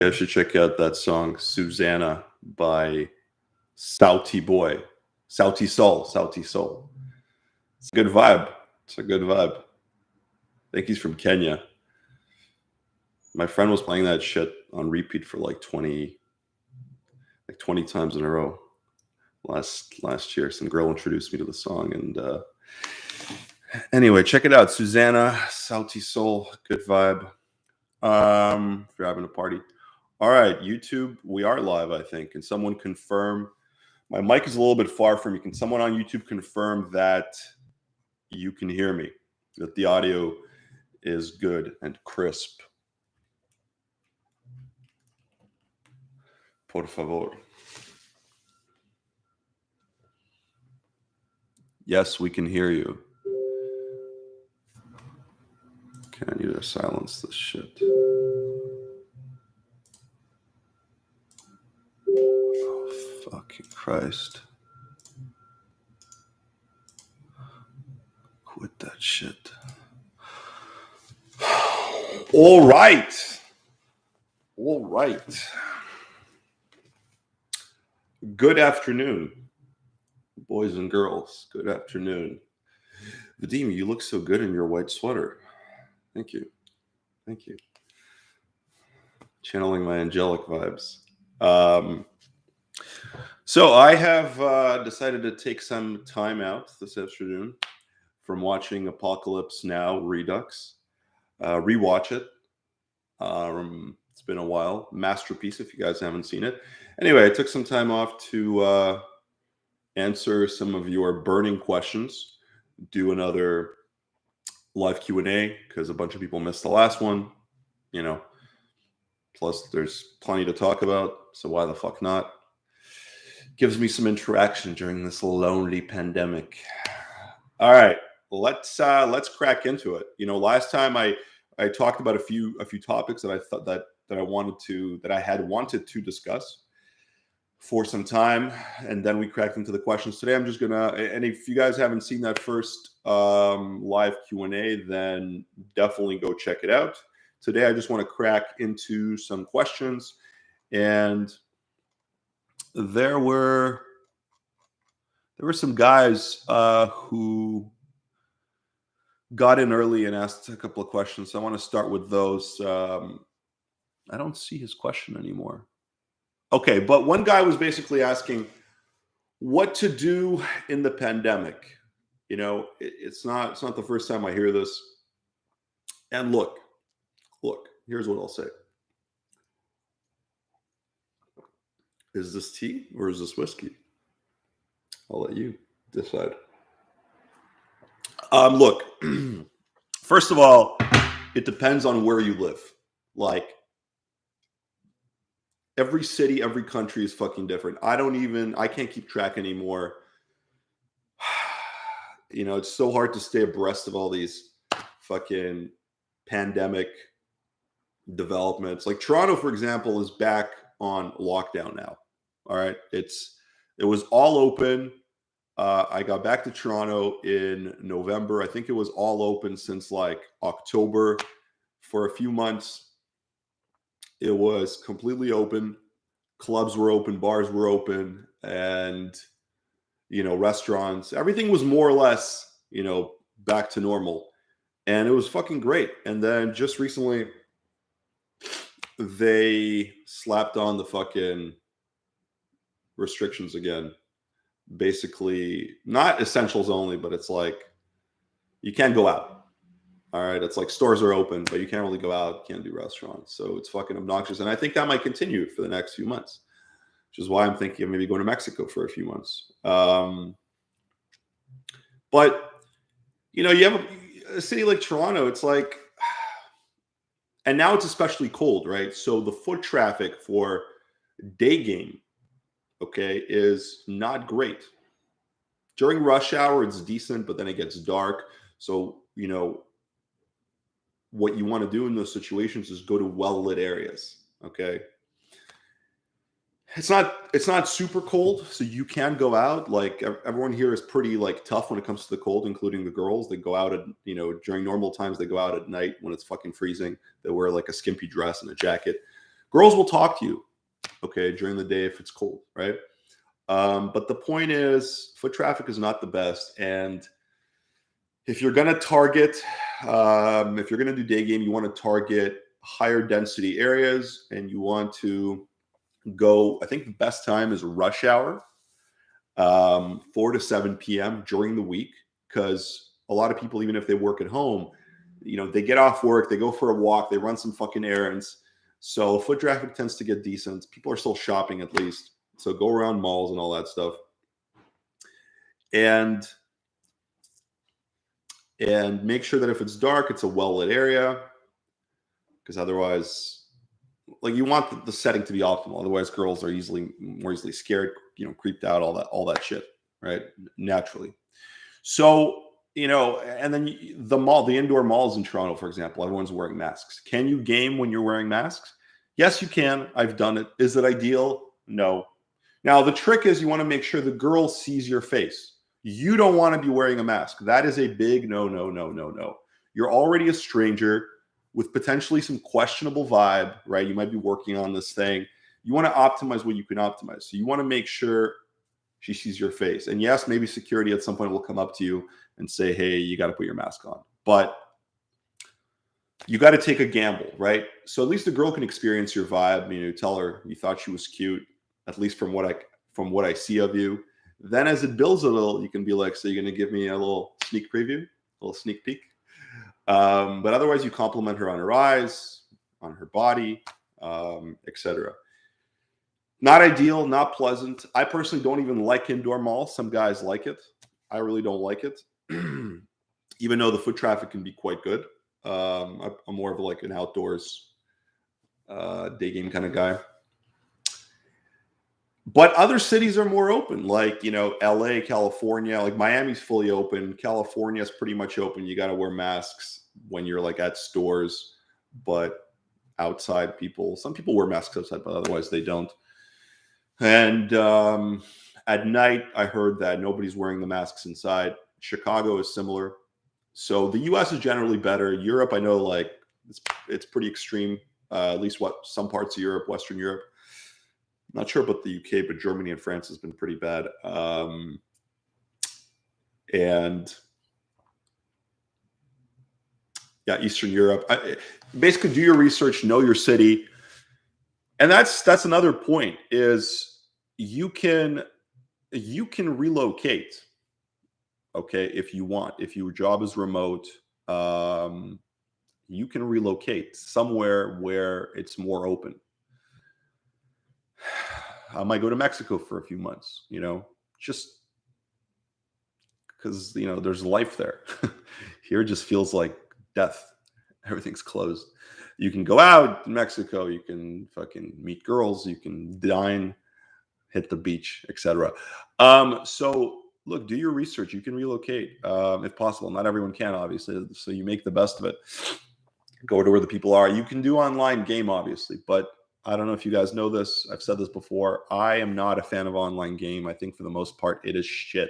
You guys should check out that song Susanna by Sauti Boy. Sauti Soul. Sauti Soul. It's a good vibe. It's a good vibe. I think he's from Kenya. My friend was playing that shit on repeat for like 20 times in a row last year. Some girl introduced me to the song, and anyway, check it out. Susanna, Sauti Soul, good vibe. If you're having a party. All right, YouTube, we are live, I think. Can someone confirm? My mic is a little bit far from you. Can someone on YouTube confirm that you can hear me, that the audio is good and crisp? Por favor. Yes, we can hear you. Okay, I need to silence this shit. Oh, fucking Christ. Quit that shit. All right. All right. Good afternoon, boys and girls. Good afternoon. Vadim, you look so good in your white sweater. Thank you. Thank you. Channeling my angelic vibes. So I have decided to take some time out this afternoon from watching Apocalypse Now Redux. Rewatch it. It's been a while. Masterpiece if you guys haven't seen it. Anyway, I took some time off to answer some of your burning questions. Do another live Q&A because a bunch of people missed the last one. You know, plus there's plenty to talk about, so why the fuck not? Gives me some interaction during this lonely pandemic. All right, let's crack into it. You know, last time I talked about a few topics that I thought that I had wanted to discuss for some time, and then we cracked into the questions. Today I'm just gonna, and if you guys haven't seen that first live Q&A, then definitely go check it out. Today I just want to crack into some questions, and there were some guys who got in early and asked a couple of questions. So I want to start with those. I don't see his question anymore. Okay, but one guy was basically asking what to do in the pandemic. You know, it's not the first time I hear this. And look, here's what I'll say. Is this tea or is this whiskey? I'll let you decide. Look, first of all, it depends on where you live. Like, every city, every country is fucking different. I can't keep track anymore. You know, it's so hard to stay abreast of all these fucking pandemic developments. Like Toronto, for example, is back on lockdown now. All right. It was all open. I got back to Toronto in November. I think it was all open since like October. For a few months, it was completely open. Clubs were open, bars were open, and, you know, restaurants, everything was more or less, you know, back to normal. And it was fucking great. And then just recently, they slapped on the fucking restrictions again. Basically, not essentials only, but it's like you can't go out. All right, it's like stores are open, but you can't really go out, can't do restaurants. So it's fucking obnoxious. And I think that might continue for the next few months, which is why I'm thinking of maybe going to Mexico for a few months. But, you know, you have a city like Toronto, it's like, and now it's especially cold, right? So the foot traffic for day game, okay, is not great. During rush hour, it's decent, but then it gets dark. So, you know, what you want to do in those situations is go to well-lit areas, okay? It's not super cold, so you can go out. Like, everyone here is pretty like tough when it comes to the cold, including the girls. They go out at, you know, during normal times, they go out at night when it's fucking freezing. They wear like a skimpy dress and a jacket. Girls will talk to you, okay, during the day if it's cold, right? But the point is, foot traffic is not the best. And if you're going to target, if you're going to do day game, you want to target higher density areas, and you want to go, I think the best time is rush hour, 4 to 7 p.m. during the week, because a lot of people, even if they work at home, they get off work, they go for a walk, they run some fucking errands. So foot traffic tends to get decent. People are still shopping at least. So go around malls and all that stuff. And make sure that if it's dark, it's a well-lit area, because otherwise, like, you want the setting to be optimal. Otherwise, girls are more easily scared, creeped out, all that shit, right? Naturally. So, and then the indoor malls in Toronto, for example, everyone's wearing masks. Can you game when you're wearing masks? Yes, you can. I've done it. Is it ideal? No. Now, the trick is you want to make sure the girl sees your face. You don't want to be wearing a mask. That is a big no, no, no, no, no. You're already a stranger with potentially some questionable vibe, right? You might be working on this thing. You want to optimize what you can optimize. So you want to make sure she sees your face. And yes, maybe security at some point will come up to you and say, hey, you got to put your mask on. But you got to take a gamble, right? So at least the girl can experience your vibe. Tell her you thought she was cute, at least from what I see of you. Then as it builds a little, you can be like, so you're going to give me a little sneak preview, a little sneak peek. But otherwise, you compliment her on her eyes, on her body, etc. Not ideal, not pleasant. I personally don't even like indoor malls. Some guys like it. I really don't like it, even though the foot traffic can be quite good. I'm more of like an outdoors day game kind of guy. But other cities are more open, like, LA, California, like Miami's fully open. California is pretty much open. You got to wear masks when you're like at stores, but outside some people wear masks outside, but otherwise they don't. And at night, I heard that nobody's wearing the masks inside. Chicago is similar. So the US is generally better. Europe, I know, like it's pretty extreme, at least some parts of Europe, Western Europe. Not sure about the UK, but Germany and France has been pretty bad. And yeah, Eastern Europe. Basically, do your research, know your city. And that's another point, is you can relocate, okay, if you want. If your job is remote, you can relocate somewhere where it's more open. I might go to Mexico for a few months, just because, there's life there. Here it just feels like death. Everything's closed. You can go out in Mexico. You can fucking meet girls. You can dine, hit the beach, etc. So look, do your research. You can relocate if possible. Not everyone can, obviously. So you make the best of it. Go to where the people are. You can do online game, obviously, but I don't know if you guys know this. I've said this before. I am not a fan of online game. I think for the most part, it is shit.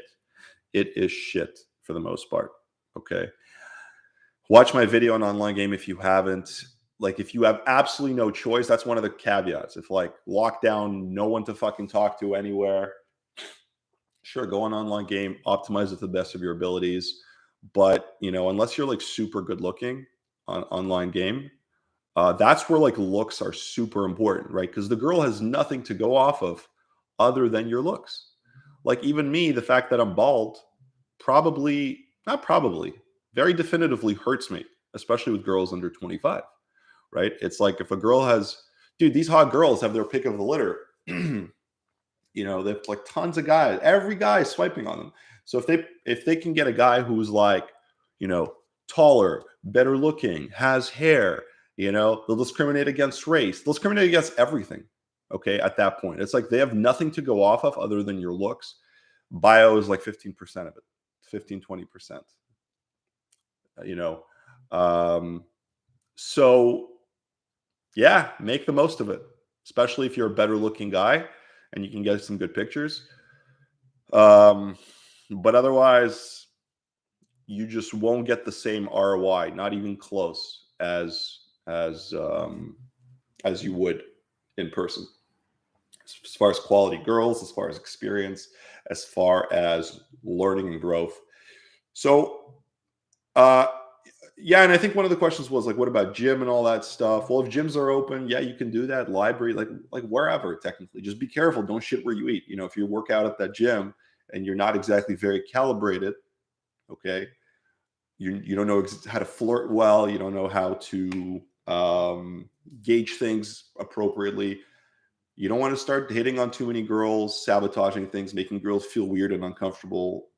It is shit for the most part. Okay. Watch my video on online game if you haven't. Like, if you have absolutely no choice, that's one of the caveats. If like lockdown, no one to fucking talk to anywhere, sure, go on online game, optimize it to the best of your abilities. But, unless you're like super good looking on online game, that's where like looks are super important, right? Because the girl has nothing to go off of other than your looks. Like, even me, the fact that I'm bald very definitively hurts me, especially with girls under 25, right? It's like, if a girl these hot girls have their pick of the litter, they've like tons of guys, every guy is swiping on them. So if they can get a guy who's like, taller, better looking, has hair, they'll discriminate against race. They'll discriminate against everything. Okay. At that point, it's like they have nothing to go off of other than your looks. Bio is like 15% of it, 15, 20%. So yeah, make the most of it, especially if you're a better looking guy and you can get some good pictures. But otherwise, you just won't get the same ROI, not even close, as you would in person, as far as quality girls, as far as experience, as far as learning and growth. So, yeah, and I think one of the questions was like, what about gym and all that stuff? Well, if gyms are open, yeah, you can do that. Library, like wherever, technically. Just be careful. Don't shit where you eat. You know, if you work out at that gym and you're not exactly very calibrated, okay, you don't know how to flirt well. You don't know how to gauge things appropriately. You don't want to start hitting on too many girls, sabotaging things, making girls feel weird and uncomfortable.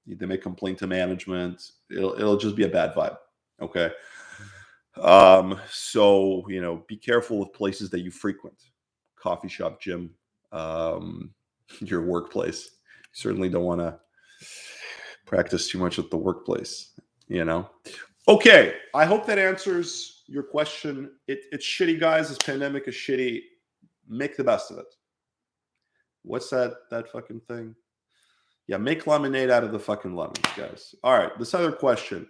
They may complain to management. It'll just be a bad vibe. Okay. So, you know, be careful with places that you frequent. Coffee shop, gym, your workplace. You certainly don't want to practice too much at the workplace, you know. Okay, I hope that answers your question. It's shitty, guys. This pandemic is shitty. Make the best of it. What's that fucking thing? Yeah, make lemonade out of the fucking lemons, guys. All right, this other question.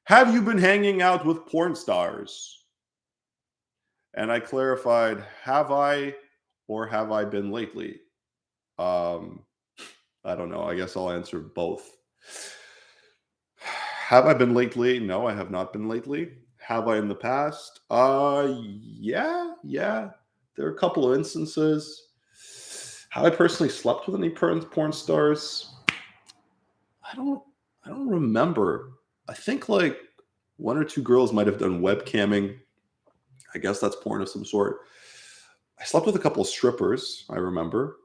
Have you been hanging out with porn stars? And I clarified, have I or have I been lately? I don't know. I guess I'll answer both. Have I been lately? No, I have not been lately. Have I in the past? Yeah. There are a couple of instances. Have I personally slept with any porn stars? I don't remember. I think like one or two girls might have done webcamming. I guess that's porn of some sort. I slept with a couple of strippers, I remember.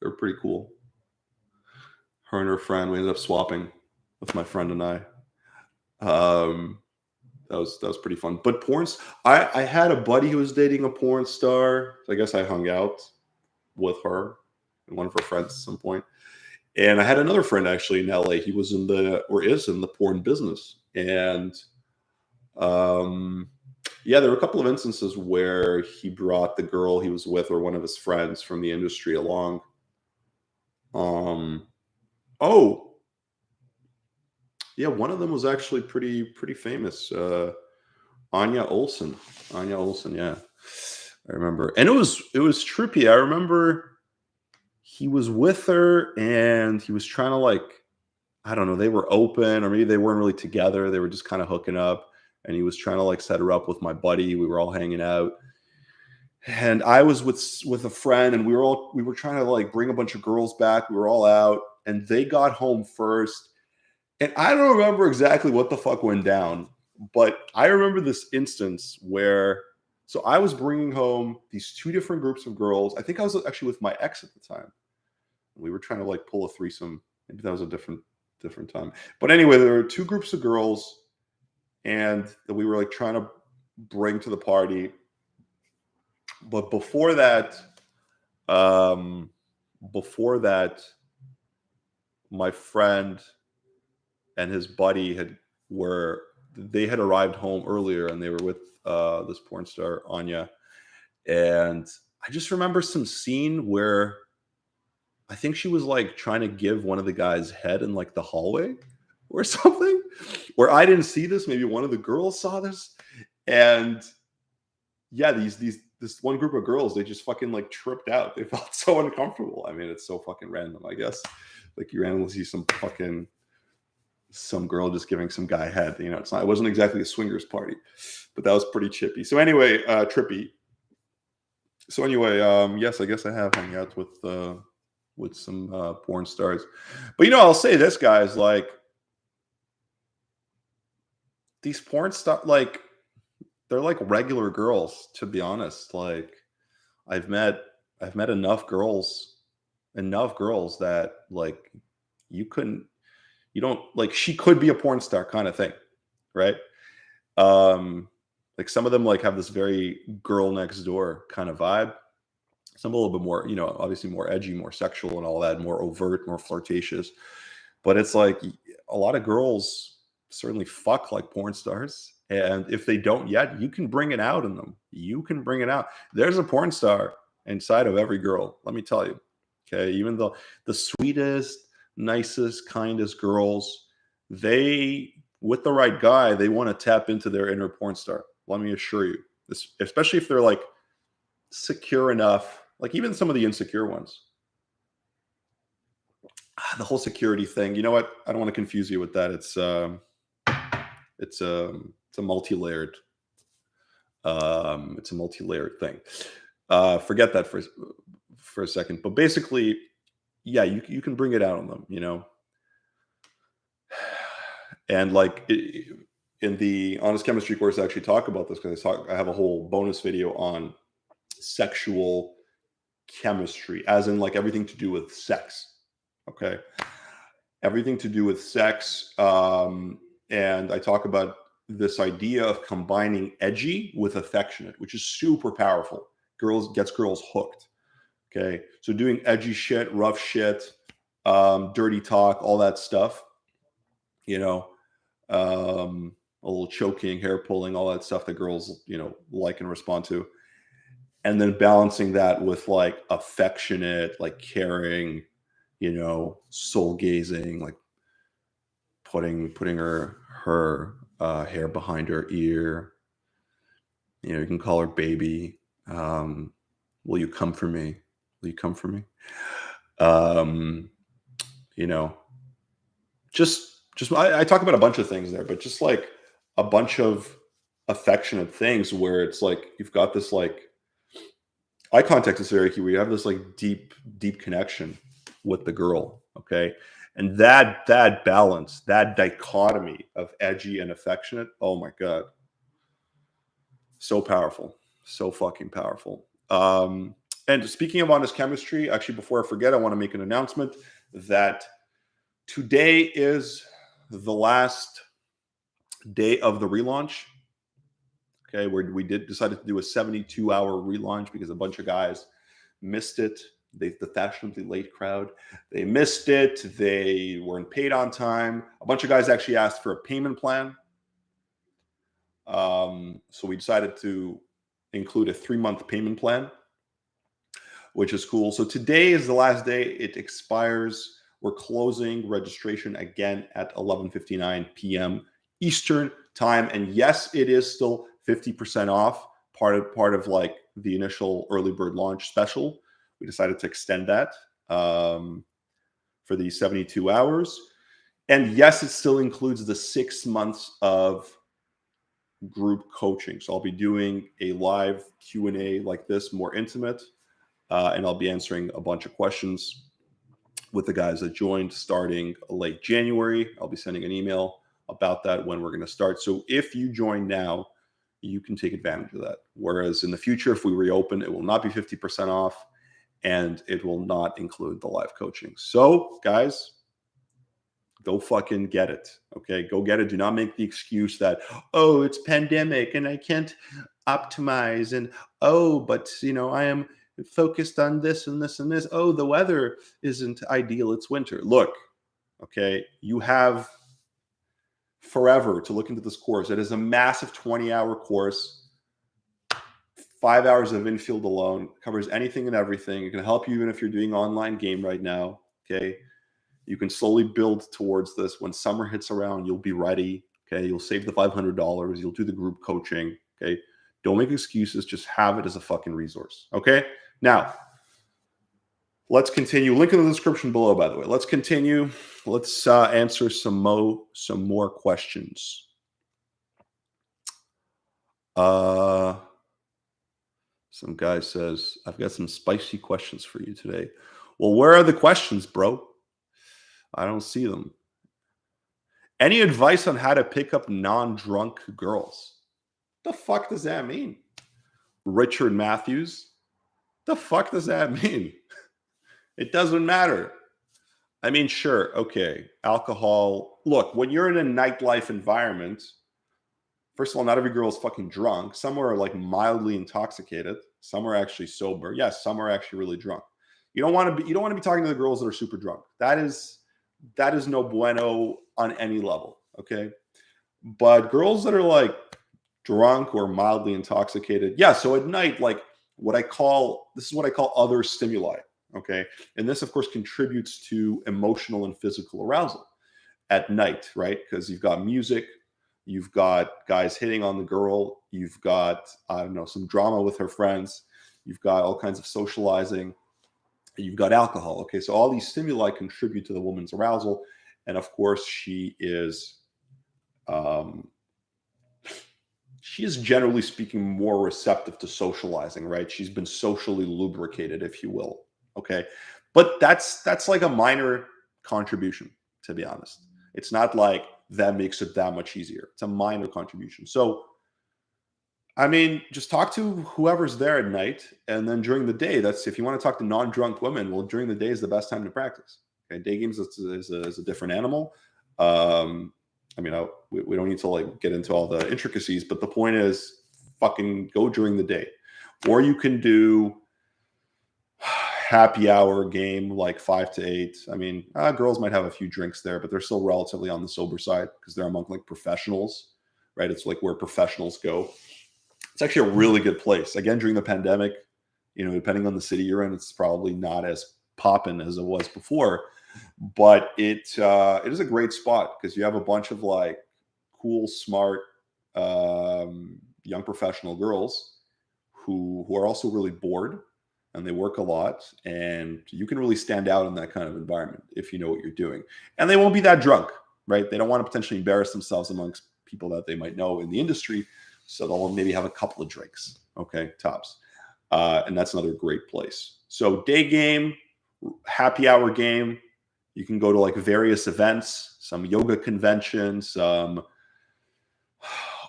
They were pretty cool. Her and her friend, we ended up swapping with my friend and I. That was pretty fun. But porns, I had a buddy who was dating a porn star. So I guess I hung out with her and one of her friends at some point. And I had another friend actually in LA. He was in the porn business. And yeah, there were a couple of instances where he brought the girl he was with or one of his friends from the industry along. Yeah, one of them was actually pretty famous. Anya Olsen, yeah. I remember. And it was trippy. I remember he was with her and he was trying to like, I don't know, they were open or maybe they weren't really together. They were just kind of hooking up and he was trying to like set her up with my buddy. We were all hanging out. And I was with a friend and we were trying to like bring a bunch of girls back. We were all out and they got home first. And I don't remember exactly what the fuck went down, but I remember this instance where, so I was bringing home these two different groups of girls. I think I was actually with my ex at the time. We were trying to like pull a threesome. Maybe that was a different time. But anyway, there were two groups of girls and that we were like trying to bring to the party. But before that, my friend and his buddy had arrived home earlier and they were with this porn star Anya. And I just remember some scene where I think she was like trying to give one of the guys head in like the hallway or something, where I didn't see this. Maybe one of the girls saw this. And yeah, this one group of girls, they just fucking like tripped out. They felt so uncomfortable. I mean, it's so fucking random, I guess. Like you randomly see some girl just giving some guy head. You know, it wasn't exactly a swingers party, but that was pretty chippy. So anyway, trippy. So anyway, yes, I guess I have hung out with some porn stars. But you know, I'll say this, guys, like these porn stars, like they're like regular girls, to be honest. Like I've met enough girls that like you don't like, she could be a porn star kind of thing, right? Like some of them like have this very girl next door kind of vibe. Some a little bit more, you know, obviously more edgy, more sexual and all that, more overt, more flirtatious. But it's like a lot of girls certainly fuck like porn stars. And if they don't yet, you can bring it out in them. You can bring it out. There's a porn star inside of every girl, let me tell you. Okay. Even though the sweetest, nicest, kindest girls, they, with the right guy, they want to tap into their inner porn star. Let me assure you. Especially if they're like secure enough, like even some of the insecure ones. The whole security thing, you know what? I don't want to confuse you with that. It's a multi-layered thing. Forget that for a second. But basically, yeah, you can bring it out on them, you know. And like in the honest chemistry course, I actually talk about this because I have a whole bonus video on sexual chemistry, as in like everything to do with sex. Okay, everything to do with sex, and I talk about this idea of combining edgy with affectionate, which is super powerful. Gets girls hooked. Okay, so doing edgy shit, rough shit, dirty talk, all that stuff. You know, a little choking, hair pulling, all that stuff that girls, you know, like and respond to. And then balancing that with like affectionate, like caring, you know, soul gazing, like putting her hair behind her ear. You know, you can call her baby. Will you come for me? Will you come for me? You know, I talk about a bunch of things there, but just like a bunch of affectionate things where it's like you've got this like eye contact is very key, where you have this like deep connection with the girl. Okay. And that balance, that dichotomy of edgy and affectionate, oh my God. So powerful. So fucking powerful. And speaking of honest chemistry, actually, before I forget, I want to make an announcement that today is the last day of the relaunch. Okay, where we decided to do a 72-hour relaunch because a bunch of guys missed it. The fashionably late crowd, they missed it. They weren't paid on time. A bunch of guys actually asked for a payment plan. So we decided to include a 3-month payment plan, which is cool. So today is the last day. It expires. We're closing registration again at 11:59 p.m. Eastern time. And yes, it is still 50% off, part of like the initial early bird launch special. We decided to extend that for these 72 hours. And yes, it still includes the 6 months of group coaching. So I'll be doing a live Q&A like this, more intimate, and I'll be answering a bunch of questions with the guys that joined starting late January. I'll be sending an email about that when we're going to start. So if you join now, you can take advantage of that. Whereas in the future, if we reopen, it will not be 50% off and it will not include the live coaching. So guys, go fucking get it. Okay, go get it. Do not make the excuse that, oh, it's pandemic and I can't optimize, and oh, but you know, I am focused on this and this and this. Oh, the weather isn't ideal. It's winter. Look, okay, you have forever to look into this course. It is a massive 20-hour course, 5 hours of infield alone, covers anything and everything. It can help you even if you're doing online game right now. Okay. You can slowly build towards this. When summer hits around, you'll be ready. Okay. You'll save the $500. You'll do the group coaching. Okay. Don't make excuses. Just have it as a fucking resource. Okay. Now, let's continue. Link in the description below, by the way. Let's continue. Let's answer some more questions. Some guy says, I've got some spicy questions for you today. Well, where are the questions, bro? I don't see them. Any advice on how to pick up non-drunk girls? The fuck does that mean? Richard Matthews? The fuck does that mean? It doesn't matter. I mean, sure, okay, alcohol. Look, when you're in a nightlife environment, first of all, not every girl is fucking drunk. Some are like mildly intoxicated. Some are actually sober. Yes, some are actually really drunk. You don't want to be talking to the girls that are super drunk. That is no bueno on any level. Okay. But girls that are like drunk or mildly intoxicated. Yeah. So at night, like this is what I call other stimuli. Okay. And this, of course, contributes to emotional and physical arousal at night, right? Because you've got music, you've got guys hitting on the girl, you've got, I don't know, some drama with her friends, you've got all kinds of socializing, you've got alcohol. Okay, so all these stimuli contribute to the woman's arousal, and of course, she is generally speaking more receptive to socializing, right? She's been socially lubricated, if you will. Okay, but that's like a minor contribution, to be honest. It's not like that makes it that much easier. It's a minor contribution. So, I mean, just talk to whoever's there at night, and then during the day, that's if you want to talk to non-drunk women. Well, during the day is the best time to practice. Okay, day games is a different animal. I mean, we don't need to like get into all the intricacies, but the point is, fucking go during the day, or you can do happy hour game like 5 to 8. I mean, girls might have a few drinks there, but they're still relatively on the sober side because they're among like professionals, right? It's like where professionals go. It's actually a really good place. Again, during the pandemic, you know, depending on the city you're in, it's probably not as poppin' as it was before, but it is a great spot because you have a bunch of like cool, smart, young professional girls who are also really bored, and they work a lot, and you can really stand out in that kind of environment if you know what you're doing. And they won't be that drunk, right? They don't want to potentially embarrass themselves amongst people that they might know in the industry, so they'll maybe have a couple of drinks, okay, tops. And that's another great place. So day game, happy hour game. You can go to like various events, some yoga conventions, some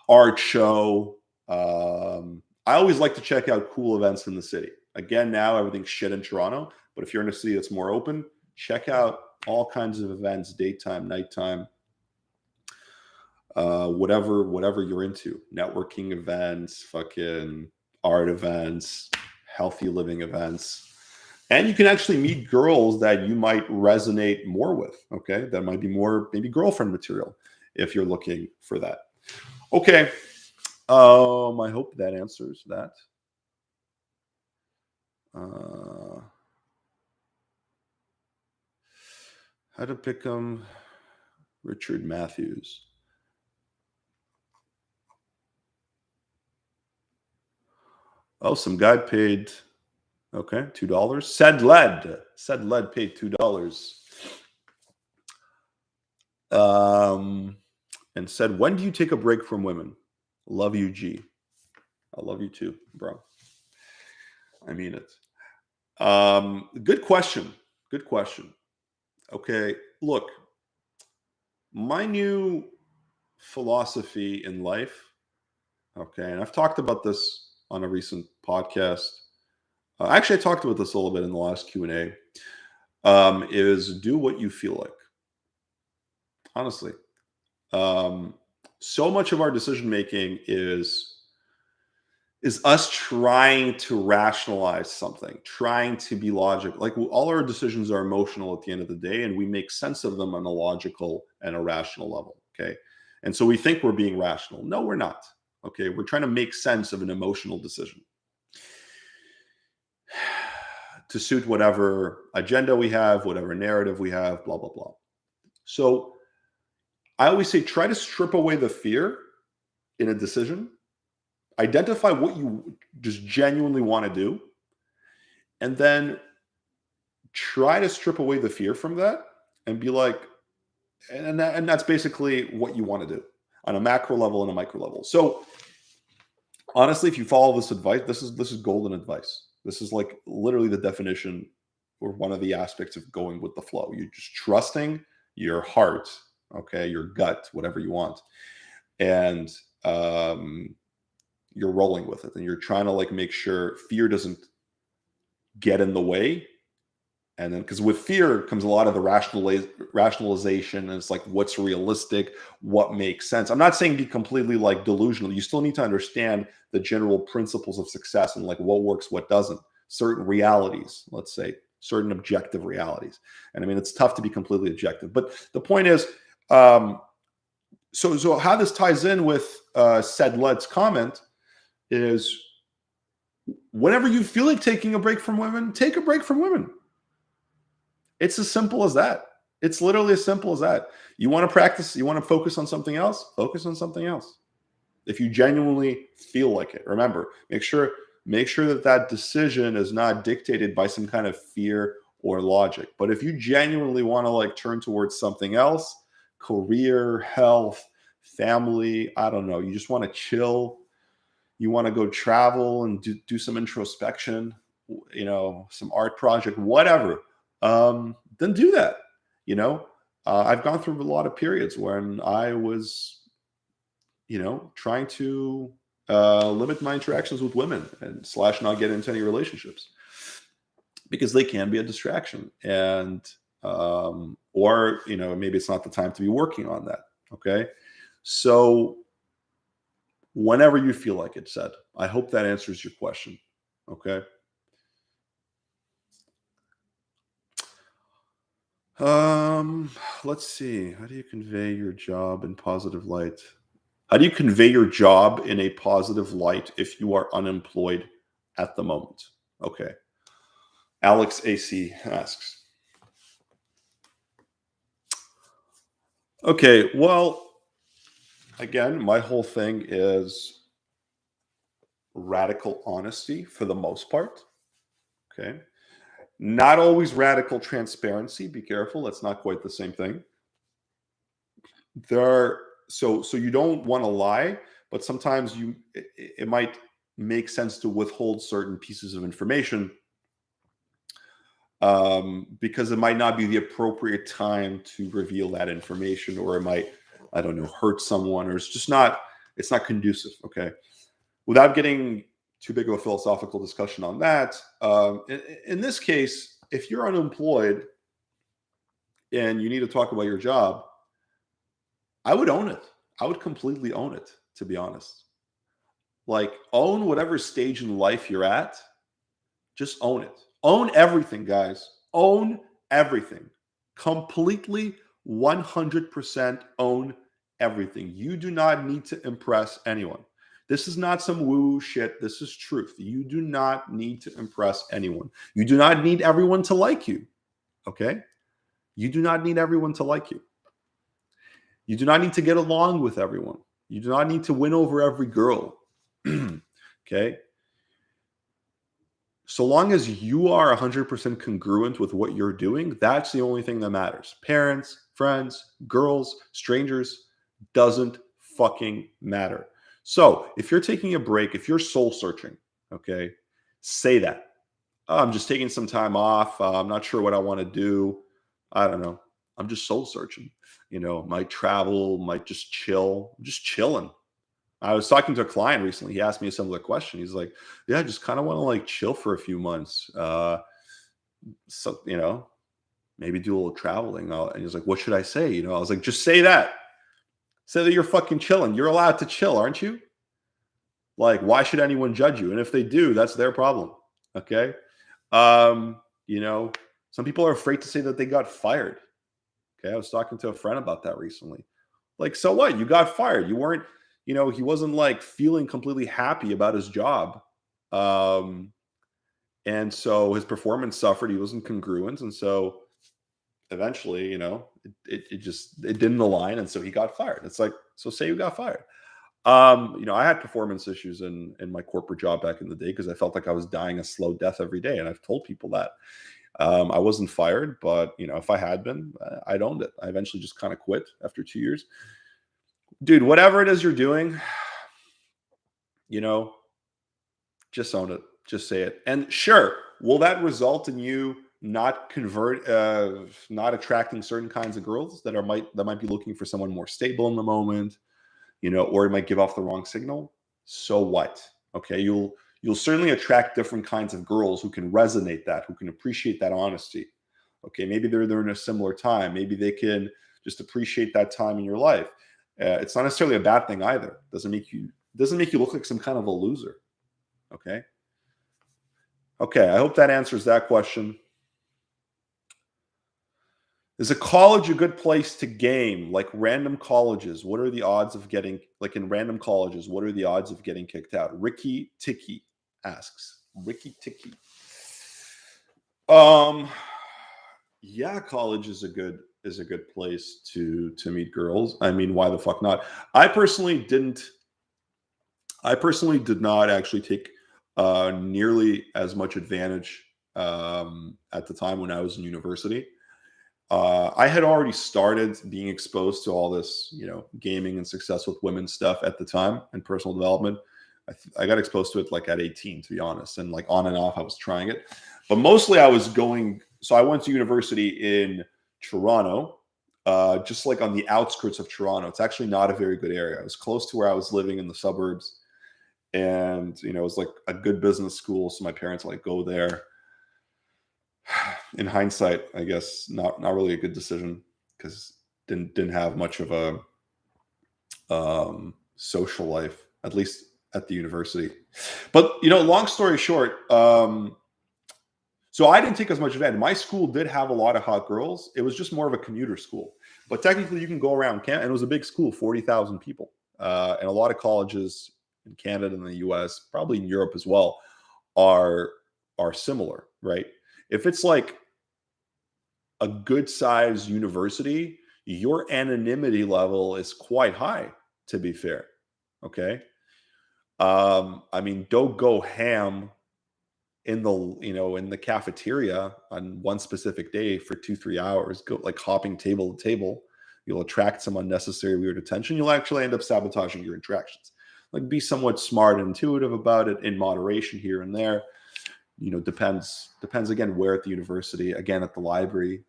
art show. I always like to check out cool events in the city. Again, now everything's shit in Toronto, but if you're in a city that's more open, check out all kinds of events, daytime, nighttime, whatever you're into. Networking events, fucking art events, healthy living events. And you can actually meet girls that you might resonate more with, okay? That might be more maybe girlfriend material if you're looking for that. Okay. I hope that answers that. How to pick Richard Matthews. Oh, some guy paid, okay, $2. Said Led paid $2. And said, when do you take a break from women? Love you, G. I love you too, bro. I mean it. Good question. Good question. Okay, look, my new philosophy in life, okay, and I've talked about this on a recent podcast. Actually, I talked about this a little bit in the last Q&A, is do what you feel like. Honestly. So much of our decision-making is us trying to rationalize something, trying to be logical. Like all our decisions are emotional at the end of the day, and we make sense of them on a logical and a rational level. Okay. And so we think we're being rational. No, we're not. Okay. We're trying to make sense of an emotional decision to suit whatever agenda we have, whatever narrative we have, blah, blah, blah. So I always say, try to strip away the fear in a decision. Identify what you just genuinely want to do, and then try to strip away the fear from that and be like, and that's basically what you want to do on a macro level and a micro level. So honestly, if you follow this advice, this is golden advice. This is like literally the definition or one of the aspects of going with the flow. You're just trusting your heart, okay, your gut, whatever you want. And you're rolling with it, and you're trying to like make sure fear doesn't get in the way. And then because with fear comes a lot of the rationalization, and it's like what's realistic, what makes sense. I'm not saying be completely like delusional. You still need to understand the general principles of success and like what works, what doesn't, certain realities, let's say certain objective realities. And I mean, it's tough to be completely objective, but the point is, so how this ties in with Said Led's comment is whenever you feel like taking a break from women, take a break from women. It's as simple as that. It's literally as simple as that. You want to practice, you want to focus on something else, focus on something else. If you genuinely feel like it, remember, make sure make sure that that decision is not dictated by some kind of fear or logic. But if you genuinely want to like turn towards something else, career, health, family, I don't know, you just want to chill, you want to go travel and do some introspection, you know, some art project, whatever, then do that. You know, I've gone through a lot of periods when I was, you know, trying to limit my interactions with women and slash not get into any relationships because they can be a distraction. And, or, you know, maybe it's not the time to be working on that. Okay. So whenever you feel like it, said, I hope that answers your question. Okay. Let's see. How do you convey your job in positive light? How do you convey your job in a positive light if you are unemployed at the moment? Okay. Alex AC asks. Okay, well, again, my whole thing is radical honesty for the most part. Okay. Not always radical transparency. Be careful. That's not quite the same thing. There are, so you don't want to lie, but sometimes it might make sense to withhold certain pieces of information because it might not be the appropriate time to reveal that information, or it might, I don't know, hurt someone, or it's not conducive. Okay. Without getting too big of a philosophical discussion on that, in this case, if you're unemployed and you need to talk about your job, I would own it. I would completely own it, to be honest. Like, own whatever stage in life you're at. Just own it. Own everything, guys. Own everything. Completely, 100% own everything. You do not need to impress anyone. This is not some woo shit. This is truth. You do not need to impress anyone. You do not need everyone to like you. Okay? You do not need everyone to like you. You do not need to get along with everyone. You do not need to win over every girl. Okay? So long as you are 100% congruent with what you're doing, that's the only thing that matters. Parents, friends, girls, strangers, doesn't fucking matter. So if you're taking a break, if you're soul searching, okay, say that. Oh, I'm just taking some time off. I'm not sure what I want to do. I don't know. I'm just soul searching. You know, might travel, might just chill, just chilling. I was talking to a client recently. He asked me a similar question. He's like, yeah, I just kind of want to like chill for a few months. So, you know, maybe do a little traveling. And he's like, what should I say? You know, I was like, just say that. Say that you're fucking chilling. You're allowed to chill, aren't you? Like, why should anyone judge you? And if they do, that's their problem. Okay. You know, some people are afraid to say that they got fired. Okay. I was talking to a friend about that recently. Like, so what? You got fired. You weren't, you know, he wasn't like feeling completely happy about his job. And so his performance suffered. He wasn't congruent. And so eventually, you know, it didn't align. And so he got fired. It's like, so say you got fired. You know, I had performance issues in my corporate job back in the day because I felt like I was dying a slow death every day. And I've told people that. I wasn't fired, but, you know, if I had been, I'd owned it. I eventually just kind of quit after 2 years. Dude, whatever it is you're doing, you know, just own it. Just say it. And sure, will that result in you not not attracting certain kinds of girls that might be looking for someone more stable in the moment, you know, or it might give off the wrong signal? So what? Okay, you'll certainly attract different kinds of girls who can resonate that, who can appreciate that honesty. Okay, maybe they're in a similar time. Maybe they can just appreciate that time in your life. It's not necessarily a bad thing either. Doesn't make you look like some kind of a loser. Okay. Okay. I hope that answers that question. Is a college a good place to game? Like random colleges, what are the odds of getting, like in random colleges, what are the odds of getting kicked out? Ricky Ticky asks. Ricky Ticky. Yeah, college is a good place to meet girls. I mean, why the fuck not? I personally did not actually take nearly as much advantage at the time when I was in university. I had already started being exposed to all this, gaming and success with women stuff at the time and personal development. I got exposed to it like at 18, to be honest, and like on and off, I was trying it. But mostly I was going. So I went to university in Toronto, just like on the outskirts of Toronto. It's actually not a very good area. It was close to where I was living in the suburbs, and it was like a good business school. So my parents like go there. In hindsight, I guess not really a good decision because didn't have much of a social life, at least at the university. But long story short, so I didn't take as much advantage. My school did have a lot of hot girls. It was just more of a commuter school, but technically you can go around Canada, and it was a big school, 40,000 people, and a lot of colleges in Canada and the US, probably in Europe as well, are similar, right? If it's like a good size university, your anonymity level is quite high, to be fair. Okay. I mean, don't go ham in the cafeteria on one specific day for 2-3 hours, go like hopping table to table. You'll attract some unnecessary weird attention. You'll actually end up sabotaging your interactions. Like, be somewhat smart and intuitive about it, in moderation here and there. Depends again where at the university, again at the library,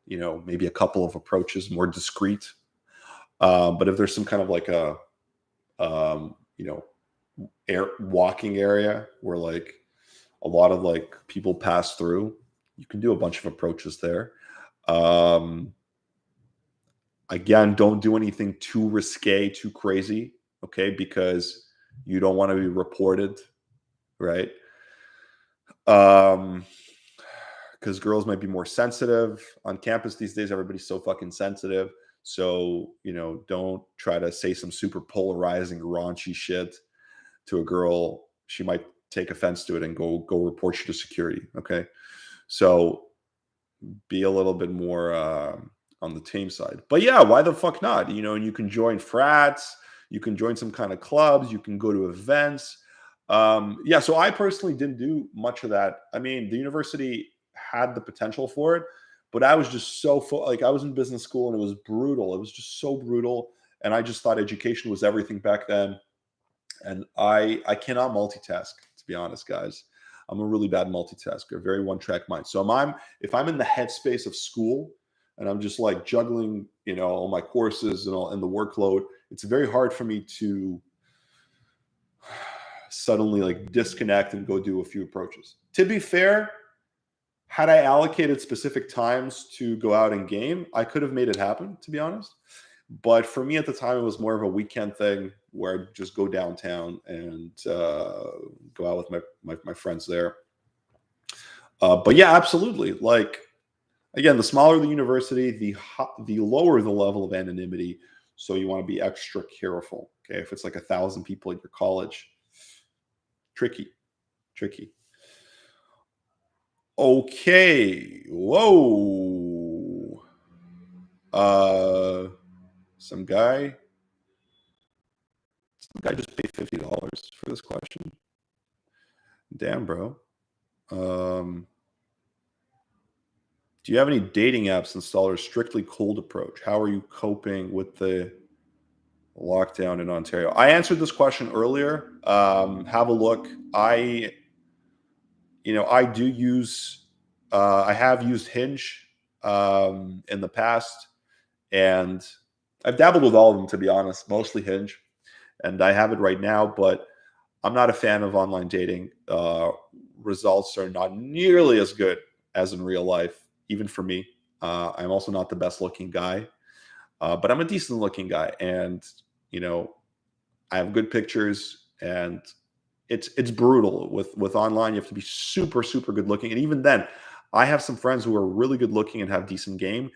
maybe a couple of approaches, more discreet. But if there's some kind of like a, walking area where like a lot of like people pass through, you can do a bunch of approaches there. Again, don't do anything too risque, too crazy, okay? Because you don't want to be reported, right? Because girls might be more sensitive on campus these days. Everybody's so fucking sensitive. So, don't try to say some super polarizing, raunchy shit to a girl. She might take offense to it and go report you to security. Okay. So be a little bit more on the tame side. But yeah, why the fuck not? And you can join frats, you can join some kind of clubs, you can go to events. Yeah, so I personally didn't do much of that. I mean, the university had the potential for it, but I was just so like, I was in business school and it was brutal. It was just so brutal. And I just thought education was everything back then. And I cannot multitask, to be honest, guys. I'm a really bad multitasker, very one-track mind. So if I'm in the headspace of school and I'm just like juggling, all my courses and the workload, it's very hard for me to suddenly like disconnect and go do a few approaches. To be fair, had I allocated specific times to go out and game, I could have made it happen, to be honest. But for me at the time, it was more of a weekend thing where I'd just go downtown and go out with my friends there. But yeah, absolutely. Like, again, the smaller the university, the lower the level of anonymity. So you want to be extra careful. Okay, if it's like 1,000 people at your college, tricky. Okay. Whoa. Some guy just paid $50 for this question. Damn, bro. Do you have any dating apps installed or strictly cold approach? How are you coping with the lockdown in Ontario? I answered this question earlier. Have a look. I do use, I have used Hinge in the past, and I've dabbled with all of them, to be honest, mostly Hinge, and I have it right now, but I'm not a fan of online dating. Results are not nearly as good as in real life, even for me. I'm also not the best looking guy, but I'm a decent looking guy, and I have good pictures, and it's brutal with online. You have to be super good looking, and even then, I have some friends who are really good looking and have decent game,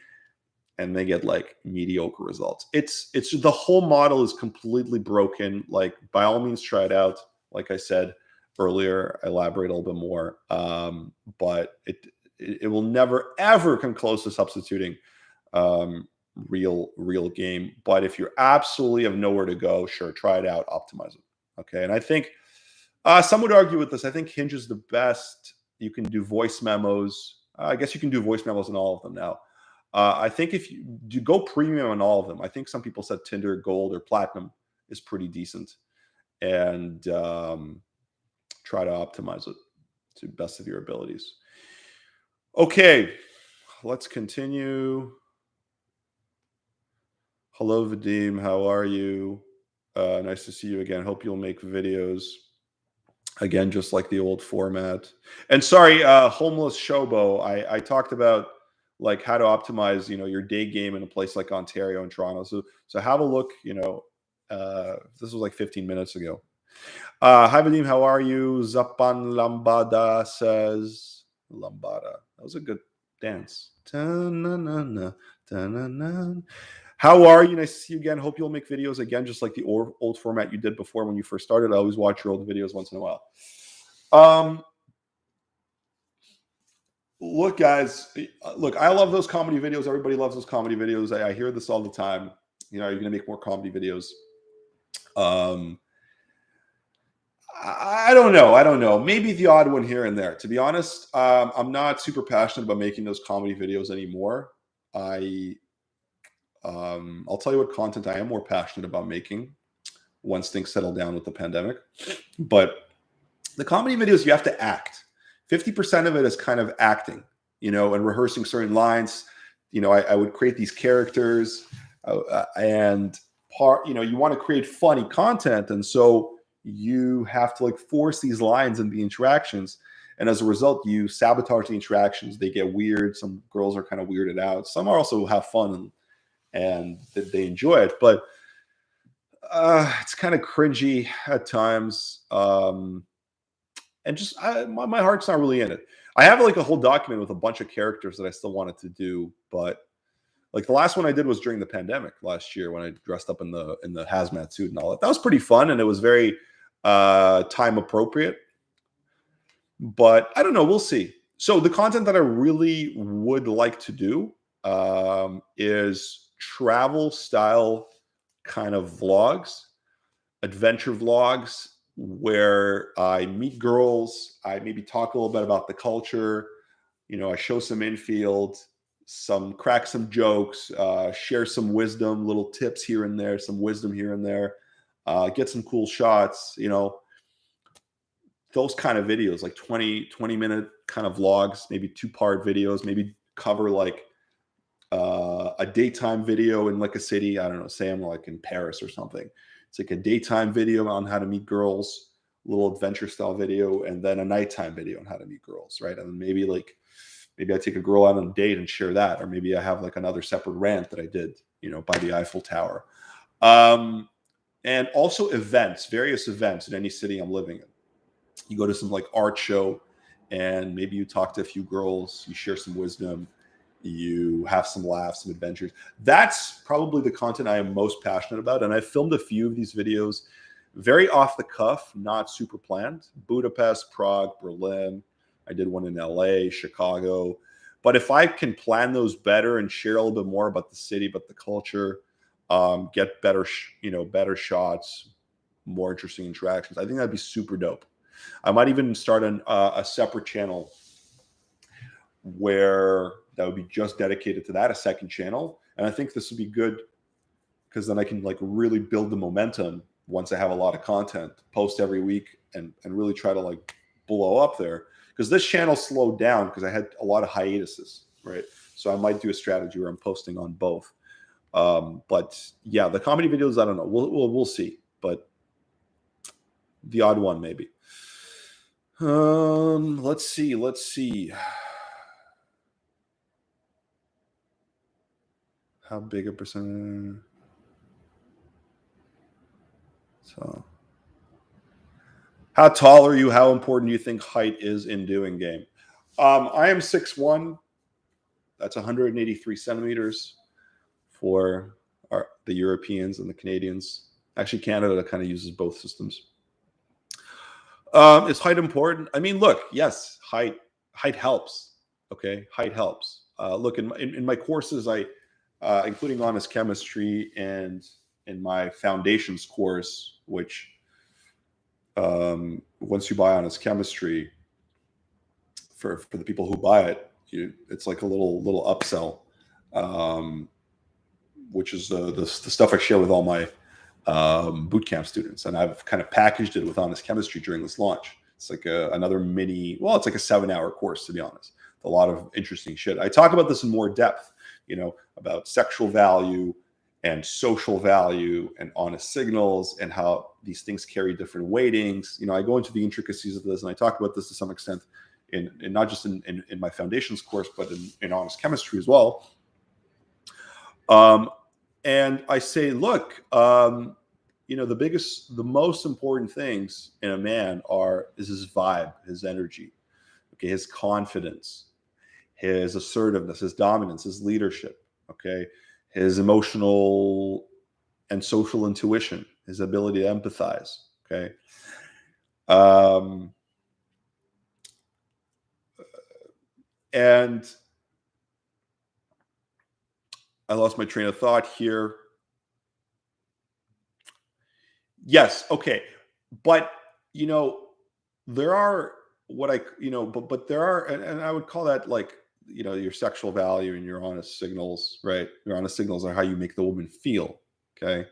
and they get like mediocre results. It's the whole model is completely broken. Like, by all means, try it out. Like I said earlier, elaborate a little bit more. But it will never ever come close to substituting real game. But if you absolutely have nowhere to go, sure, try it out, optimize it. Okay, and I think Some would argue with this. I think Hinge is the best. You can do voice memos. I guess you can do voice memos in all of them now. I think if you go premium on all of them, I think some people said Tinder Gold or Platinum is pretty decent, and try to optimize it to the best of your abilities. Okay, let's continue. Hello, Vadim. How are you? Nice to see you again. Hope you'll make videos again, just like the old format. And sorry, homeless Shobo. I talked about like how to optimize, your day game in a place like Ontario and Toronto. So have a look. This was like 15 minutes ago. Hi, Vadim. How are you? Zapan Lambada says Lambada. That was a good dance. Ta-na-na-na, ta-na-na. How are you? Nice to see you again. Hope you'll make videos again, just like the old format you did before when you first started. I always watch your old videos once in a while. Look, guys. Look, I love those comedy videos. Everybody loves those comedy videos. I hear this all the time. You're going to make more comedy videos. I don't know. Maybe the odd one here and there. To be honest, I'm not super passionate about making those comedy videos anymore. I'll tell you what content I am more passionate about making once things settle down with the pandemic. But the comedy videos, you have to act. 50% of it is kind of acting, and rehearsing certain lines. I would create these characters, and you want to create funny content, and so you have to like force these lines in the interactions. And as a result, you sabotage the interactions. They get weird. Some girls are kind of weirded out. Some are also have fun and they enjoy it, but it's kind of cringy at times. And just my heart's not really in it. I have like a whole document with a bunch of characters that I still wanted to do, but like the last one I did was during the pandemic last year when I dressed up in the hazmat suit and all that. That was pretty fun, and it was very time appropriate. But I don't know. We'll see. So the content that I really would like to do is travel style kind of vlogs, adventure vlogs, where I meet girls. I maybe talk a little bit about the culture. I show some infield, crack some jokes, share some wisdom, little tips here and there, some wisdom here and there, get some cool shots, those kind of videos, like 20-minute kind of vlogs, maybe 2-part videos, maybe cover like a daytime video in like a city. I don't know, say I'm like in Paris or something. It's like a daytime video on how to meet girls, a little adventure style video, and then a nighttime video on how to meet girls, right? And then maybe I take a girl out on a date and share that, or maybe I have like another separate rant that I did, by the Eiffel Tower. And also events, various events in any city I'm living in. You go to some like art show and maybe you talk to a few girls, you share some wisdom, you have some laughs, some adventures. That's probably the content I am most passionate about. And I filmed a few of these videos very off the cuff, not super planned. Budapest, Prague, Berlin. I did one in LA, Chicago. But if I can plan those better and share a little bit more about the city, about the culture, get better, better shots, more interesting interactions, I think that'd be super dope. I might even start a separate channel where that would be just dedicated to that, a second channel. And I think this would be good because then I can like really build the momentum once I have a lot of content, post every week and really try to like blow up there. Because this channel slowed down because I had a lot of hiatuses, right? So I might do a strategy where I'm posting on both. But yeah, the comedy videos, I don't know. We'll see. But the odd one maybe. Let's see. How big a percent? So, how tall are you? How important do you think height is in doing game? I am 6'1". That's 183 centimeters for the Europeans and the Canadians. Actually, Canada kind of uses both systems. Is height important? I mean, look, yes, height helps. Okay, height helps. Look, in my courses, including honest chemistry and in my foundations course, which once you buy Honest Chemistry, for the people who buy it, it's like a little upsell, which is the stuff I share with all my bootcamp students, and I've kind of packaged it with Honest Chemistry during this launch. It's like another mini, well, it's like a 7-hour course, to be honest. A lot of interesting shit. I talk about this in more depth, about sexual value and social value and honest signals and how these things carry different weightings. I go into the intricacies of this, and I talk about this to some extent in not just in my foundations course, but in Honest Chemistry as well. And I say, look, the most important things in a man is his vibe, his energy, okay, his confidence, his assertiveness, his dominance, his leadership, okay, his emotional and social intuition, his ability to empathize, okay. And I lost my train of thought here. Yes, okay. But, there are but there are, and I would call that like, your sexual value and your honest signals, right? Your honest signals are how you make the woman feel, okay?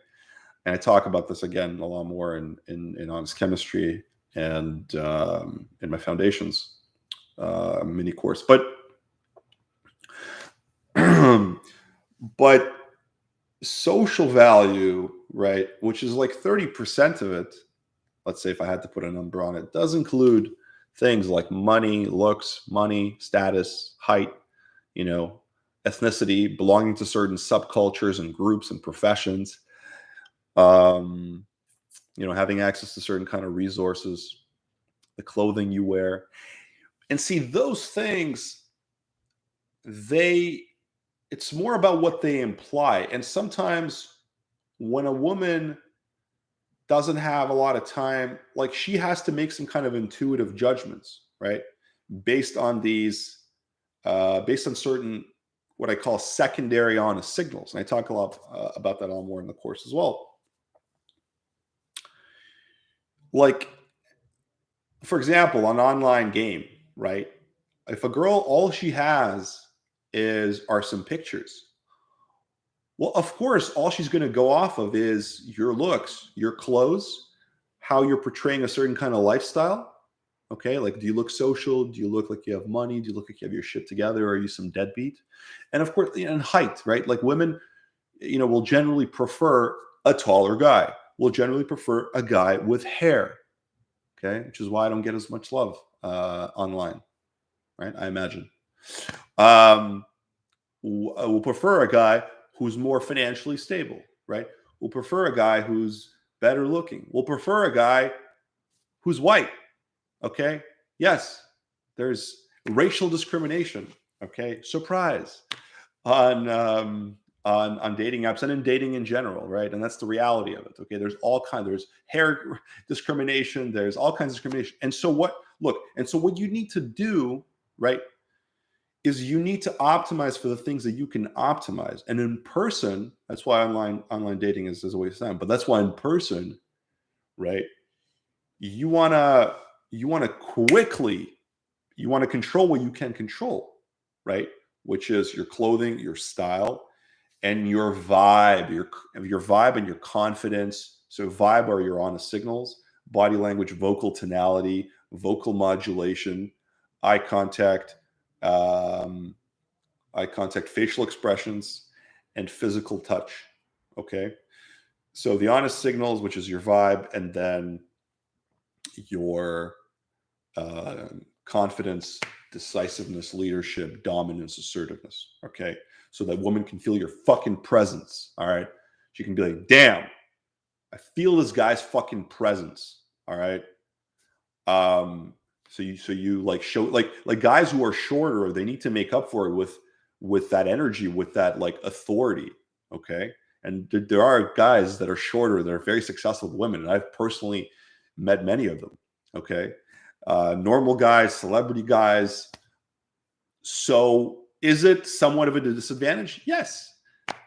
And I talk about this again a lot more in Honest Chemistry and in my foundations mini course. But but social value, right, which is like 30% of it, let's say if I had to put a number on it, does include things like money, looks, money, status, height, ethnicity, belonging to certain subcultures and groups and professions, having access to certain kind of resources, the clothing you wear. And see, those things, it's more about what they imply. And sometimes when a woman doesn't have a lot of time, like she has to make some kind of intuitive judgments, right? Based on certain, what I call secondary honest signals. And I talk a lot about that a lot more in the course as well. Like, for example, an online game, right? If a girl, all she has are some pictures, well, of course, all she's going to go off of is your looks, your clothes, how you're portraying a certain kind of lifestyle. Okay, like, do you look social? Do you look like you have money? Do you look like you have your shit together? Or are you some deadbeat? And of course, and height, right? Like women, will generally prefer a taller guy. Will generally prefer a guy with hair. Okay, which is why I don't get as much love online, right? I imagine. We'll prefer a guy who's more financially stable, right? We'll prefer a guy who's better looking. We'll prefer a guy who's white. Okay. Yes, there's racial discrimination. Okay, surprise on dating apps and in dating in general, right? And that's the reality of it. Okay, there's hair discrimination. There's all kinds of discrimination. And so what you need to do, right, is you need to optimize for the things that you can optimize. And in person, that's why online dating is a waste of time. But that's why in person, right, you want to control what you can control, right? Which is your clothing, your style, and your vibe, your vibe and your confidence. So vibe are your honest signals, body language, vocal tonality, vocal modulation, eye contact, facial expressions, and physical touch. Okay. So the honest signals, which is your vibe, and then your confidence, decisiveness, leadership, dominance, assertiveness. Okay. So that woman can feel your fucking presence. All right. She can be like, damn, I feel this guy's fucking presence. All right. So you like show like guys who are shorter, they need to make up for it with that energy, with that like authority. Okay. And there are guys that are shorter that are very successful with women. And I've personally met many of them. Okay. Normal guys, celebrity guys. So is it somewhat of a disadvantage? Yes.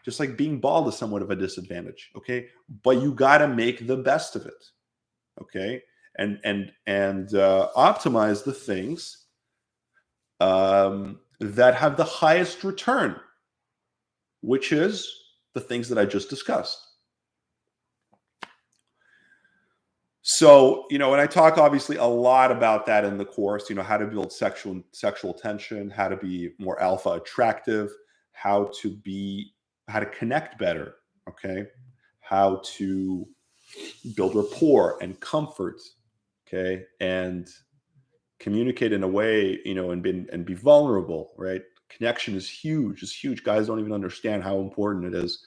Just like being bald is somewhat of a disadvantage. Okay. But you got to make the best of it. Okay. and optimize the things that have the highest return, which is the things that I just discussed. So, and I talk obviously a lot about that in the course, how to build sexual tension, how to be more alpha attractive, how to connect better, okay? How to build rapport and comfort, okay? And communicate in a way, and be vulnerable, right? Connection is huge. It's huge. Guys don't even understand how important it is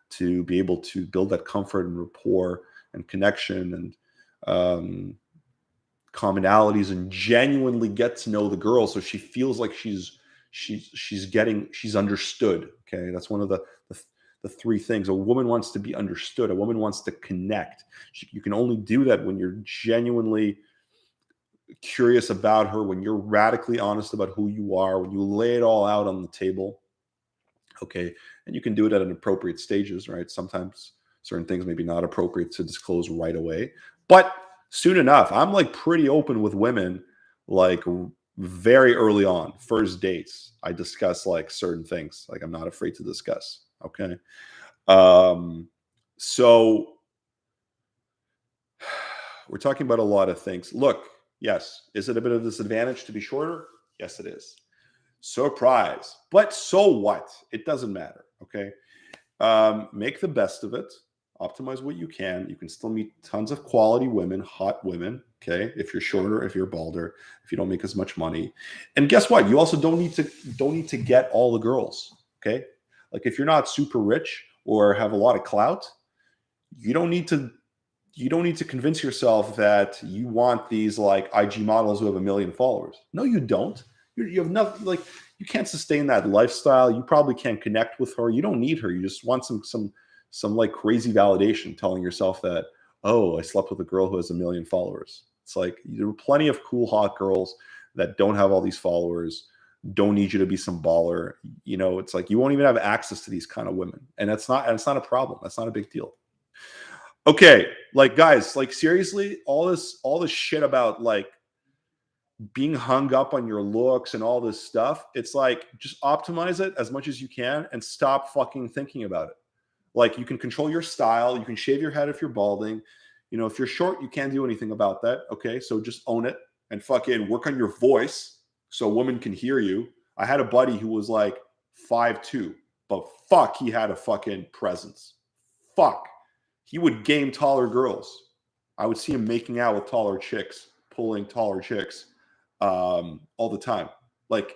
to be able to build that comfort and rapport and connection and commonalities, and genuinely get to know the girl so she feels like she's understood. Okay, that's one of the three things. A woman wants to be understood. A woman wants to connect. You can only do that when you're genuinely curious about her, when you're radically honest about who you are, when you lay it all out on the table. Okay, and you can do it at an appropriate stages, right? Sometimes certain things may be not appropriate to disclose right away, but soon enough. I'm like pretty open with women, like very early on, first dates. I discuss like certain things, like I'm not afraid to discuss. Okay. So we're talking about a lot of things. Look, yes. Is it a bit of a disadvantage to be shorter? Yes, it is. Surprise. But so what? It doesn't matter. Okay. Make the best of it. Optimize what you can. You can still meet tons of quality women, hot women. Okay. If you're shorter, if you're balder, if you don't make as much money. And guess what? You also don't need to get all the girls. Okay. Like if you're not super rich or have a lot of clout, you don't need to convince yourself that you want these like IG models who have 1 million followers. No, you don't. You have nothing, like you can't sustain that lifestyle. You probably can't connect with her. You don't need her. You just want some like crazy validation telling yourself that, oh, I slept with a girl who has 1 million followers. It's like there are plenty of cool, hot girls that don't have all these followers, don't need you to be some baller. It's like you won't even have access to these kind of women. And it's not a problem. That's not a big deal. Okay, like guys, like seriously, all this shit about like being hung up on your looks and all this stuff, it's like just optimize it as much as you can and stop fucking thinking about it. Like you can control your style, you can shave your head if you're balding. If you're short, you can't do anything about that. Okay, so just own it and fucking work on your voice so a woman can hear you. I had a buddy who was like 5'2", but fuck, he had a fucking presence. Fuck. He would game taller girls. I would see him making out with taller chicks, pulling taller chicks all the time. Like,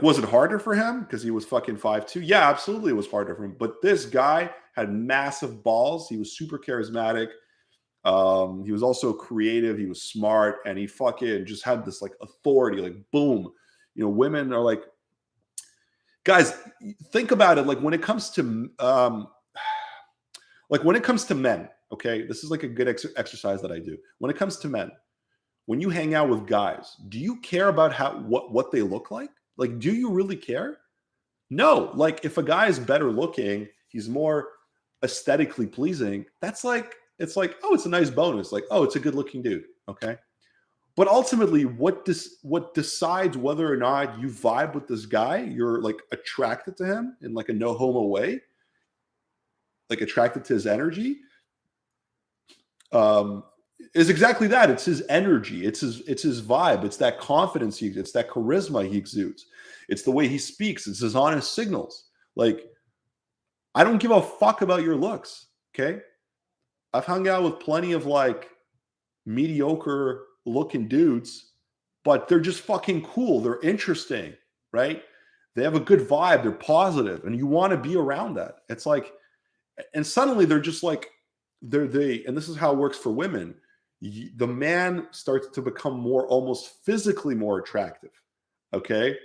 was it harder for him because he was fucking 5'2"? Yeah, absolutely it was harder for him. But this guy had massive balls. He was super charismatic. He was also creative. He was smart. And he fucking just had this like authority, like boom. Women are like, guys, think about it. Like when it comes to men, okay, this is like a good exercise that I do. When it comes to men, when you hang out with guys, do you care about what they look like? Like, do you really care? No. Like, if a guy is better looking, he's more aesthetically pleasing. That's like, it's like, oh, it's a nice bonus. Like, oh, it's a good looking dude. Okay. But ultimately, what decides whether or not you vibe with this guy, you're like attracted to him in like a no homo way, like attracted to his energy, is exactly that. It's his energy. It's his vibe. It's that confidence. It's that charisma he exudes. It's the way he speaks. It's his honest signals. Like, I don't give a fuck about your looks. Okay. I've hung out with plenty of like mediocre looking dudes, but they're just fucking cool. They're interesting, right? They have a good vibe. They're positive, and you want to be around that. It's like, and suddenly they're just like, and this is how it works for women. The man starts to become more, almost physically more attractive. Okay.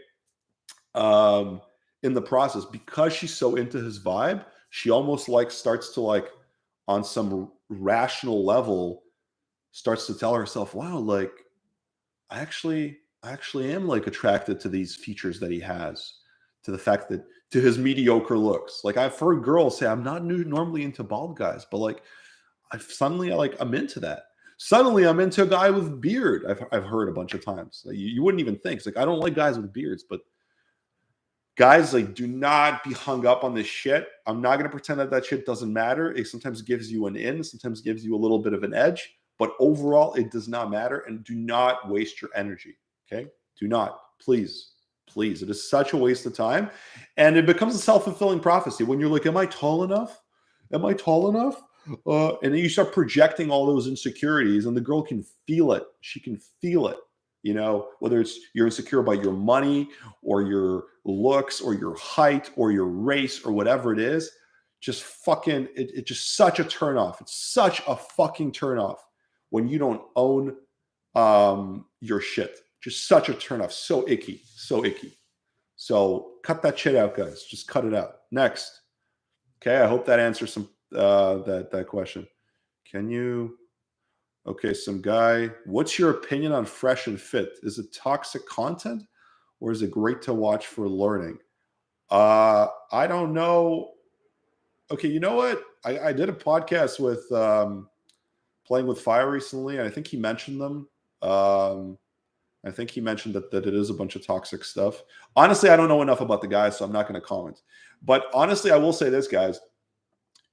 In the process, because she's so into his vibe, she almost like starts to like on some rational level starts to tell herself, wow, like I actually am like attracted to these features that he has, to the fact that, to his mediocre looks. Like I've heard girls say, I'm not normally into bald guys, but like I'm into that. Suddenly I'm into a guy with beard. I've heard a bunch of times. Like, you wouldn't even think. It's like, I don't like guys with beards, but guys, like, do not be hung up on this shit. I'm not going to pretend that shit doesn't matter. It sometimes gives you an in, sometimes gives you a little bit of an edge, but overall, it does not matter. And do not waste your energy. Okay? Do not. Please. Please. It is such a waste of time. And it becomes a self-fulfilling prophecy when you're like, am I tall enough? Am I tall enough? And then you start projecting all those insecurities, and the girl can feel it. She can feel it. You know, whether it's you're insecure about your money or your looks or your height or your race or whatever it is, just fucking, it's just such a turnoff. It's such a fucking turnoff when you don't own your shit. Just such a turnoff. So icky. So icky. So cut that shit out, guys. Just cut it out. Next. Okay, I hope that answers some that question. Can you? Okay, some guy. What's your opinion on Fresh and Fit? Is it toxic content, or is it great to watch for learning? I don't know. Okay, you know what? I did a podcast with Playing with Fire recently, and I think he mentioned them. I think he mentioned that it is a bunch of toxic stuff. Honestly, I don't know enough about the guy, so I'm not going to comment. But honestly, I will say this, guys.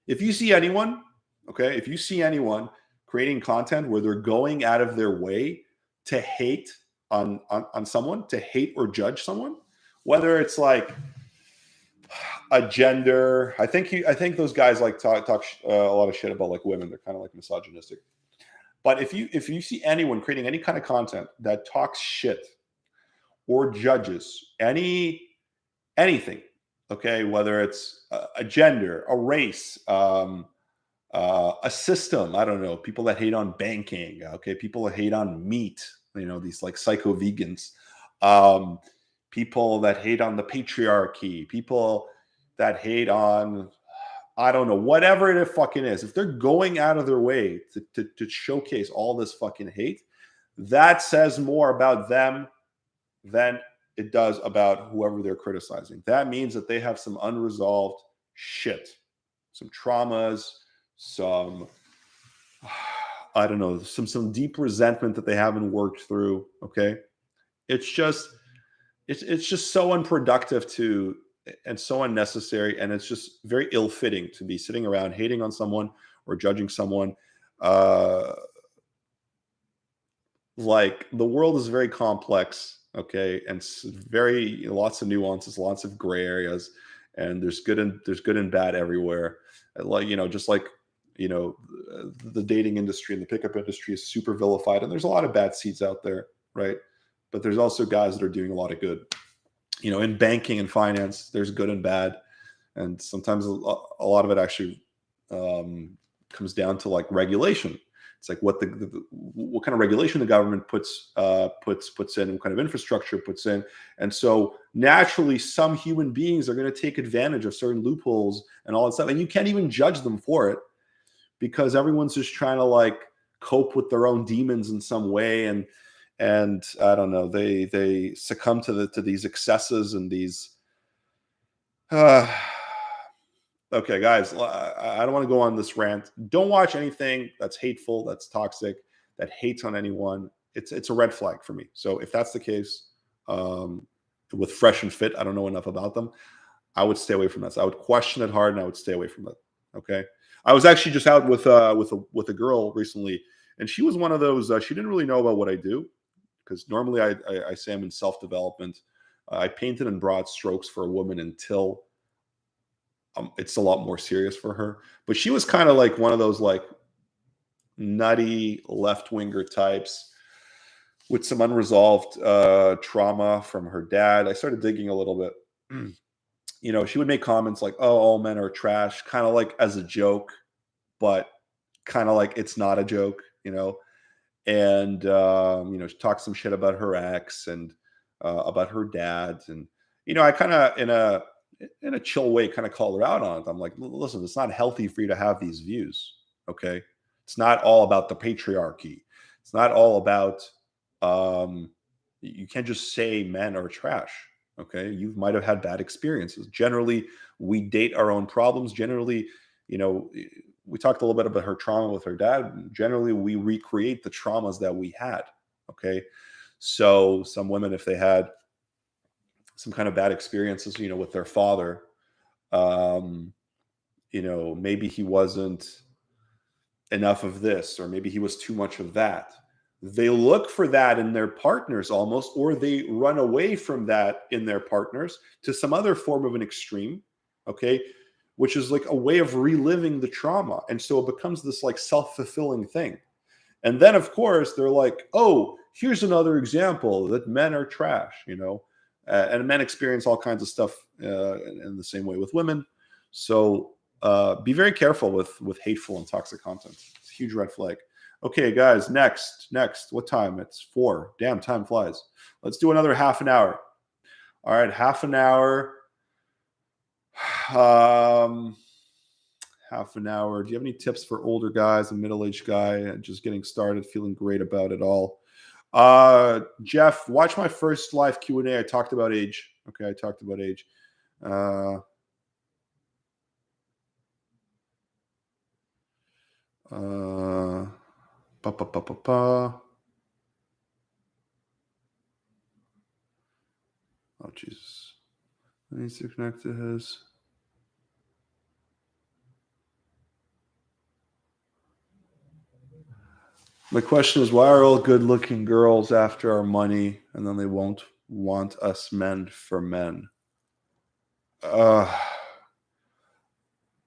If you see anyone, okay, if you see anyone creating content where they're going out of their way to hate on someone, to hate or judge someone, whether it's like a gender, I think those guys like talk a lot of shit about like women. They're kind of like misogynistic. But if you see anyone creating any kind of content that talks shit or judges anything, okay, whether it's a gender, a race, a system, I don't know, people that hate on banking, okay, people that hate on meat, you know, these like psycho vegans, people that hate on the patriarchy, people that hate on, I don't know, whatever it fucking is. If they're going out of their way to showcase all this fucking hate, that says more about them than it does about whoever they're criticizing. That means that they have some unresolved shit, some traumas, some, I don't know, some deep resentment that they haven't worked through. Okay. It's just so unproductive and so unnecessary. And it's just very ill-fitting to be sitting around hating on someone or judging someone. Like, the world is very complex. Okay. And lots of nuances, lots of gray areas, and there's good and bad everywhere. Like, you know, just like, you know, the dating industry and the pickup industry is super vilified, and there's a lot of bad seeds out there, right? But there's also guys that are doing a lot of good. You know, in banking and finance, there's good and bad, and sometimes a lot of it actually comes down to like regulation. It's like what kind of regulation the government puts in, and what kind of infrastructure puts in. And so naturally, some human beings are going to take advantage of certain loopholes and all that stuff, and you can't even judge them for it, because everyone's just trying to like cope with their own demons in some way, and I don't know, they succumb to these excesses and these. Okay, guys, I don't want to go on this rant. Don't watch anything that's hateful, that's toxic, that hates on anyone. It's a red flag for me. So if that's the case, with Fresh and Fit, I don't know enough about them. I would stay away from that. So I would question it hard, and I would stay away from that. Okay. I was actually just out with a girl recently, and she was one of those. She didn't really know about what I do, because normally I say I'm in self-development. I painted in broad strokes for a woman until it's a lot more serious for her. But she was kind of like one of those like nutty left-winger types with some unresolved trauma from her dad. I started digging a little bit. You know, she would make comments like, "Oh, all men are trash," kind of like as a joke, but kind of like it's not a joke, you know. And you know, she talked some shit about her ex and about her dad, and you know, I kind of in a chill way kind of called her out on it. I'm like, listen, it's not healthy for you to have these views. Okay, it's not all about the patriarchy. It's not all about you can't just say men are trash. Okay, you might have had bad experiences. Generally, we date our own problems. Generally, you know, we talked a little bit about her trauma with her dad. Generally, we recreate the traumas that we had. Okay. So some women, if they had some kind of bad experiences, with their father, maybe he wasn't enough of this, or maybe he was too much of that. They look for that in their partners almost, or they run away from that in their partners to some other form of an extreme, okay, which is like a way of reliving the trauma. And so it becomes this like self-fulfilling thing. And then, of course, they're like, oh, here's another example that men are trash, and men experience all kinds of stuff in the same way with women. So be very careful with hateful and toxic content. It's a huge red flag. Okay, guys, next. What time? It's 4. Damn, time flies. Let's do another half an hour. All right, half an hour. Half an hour. Do you have any tips for older guys, a middle-aged guy, just getting started, feeling great about it all? Jeff, watch my first live Q&A. I talked about age. Okay, I talked about age. Oh, Jesus. I need to connect to his. My question is, why are all good-looking girls after our money, and then they won't want us men for men?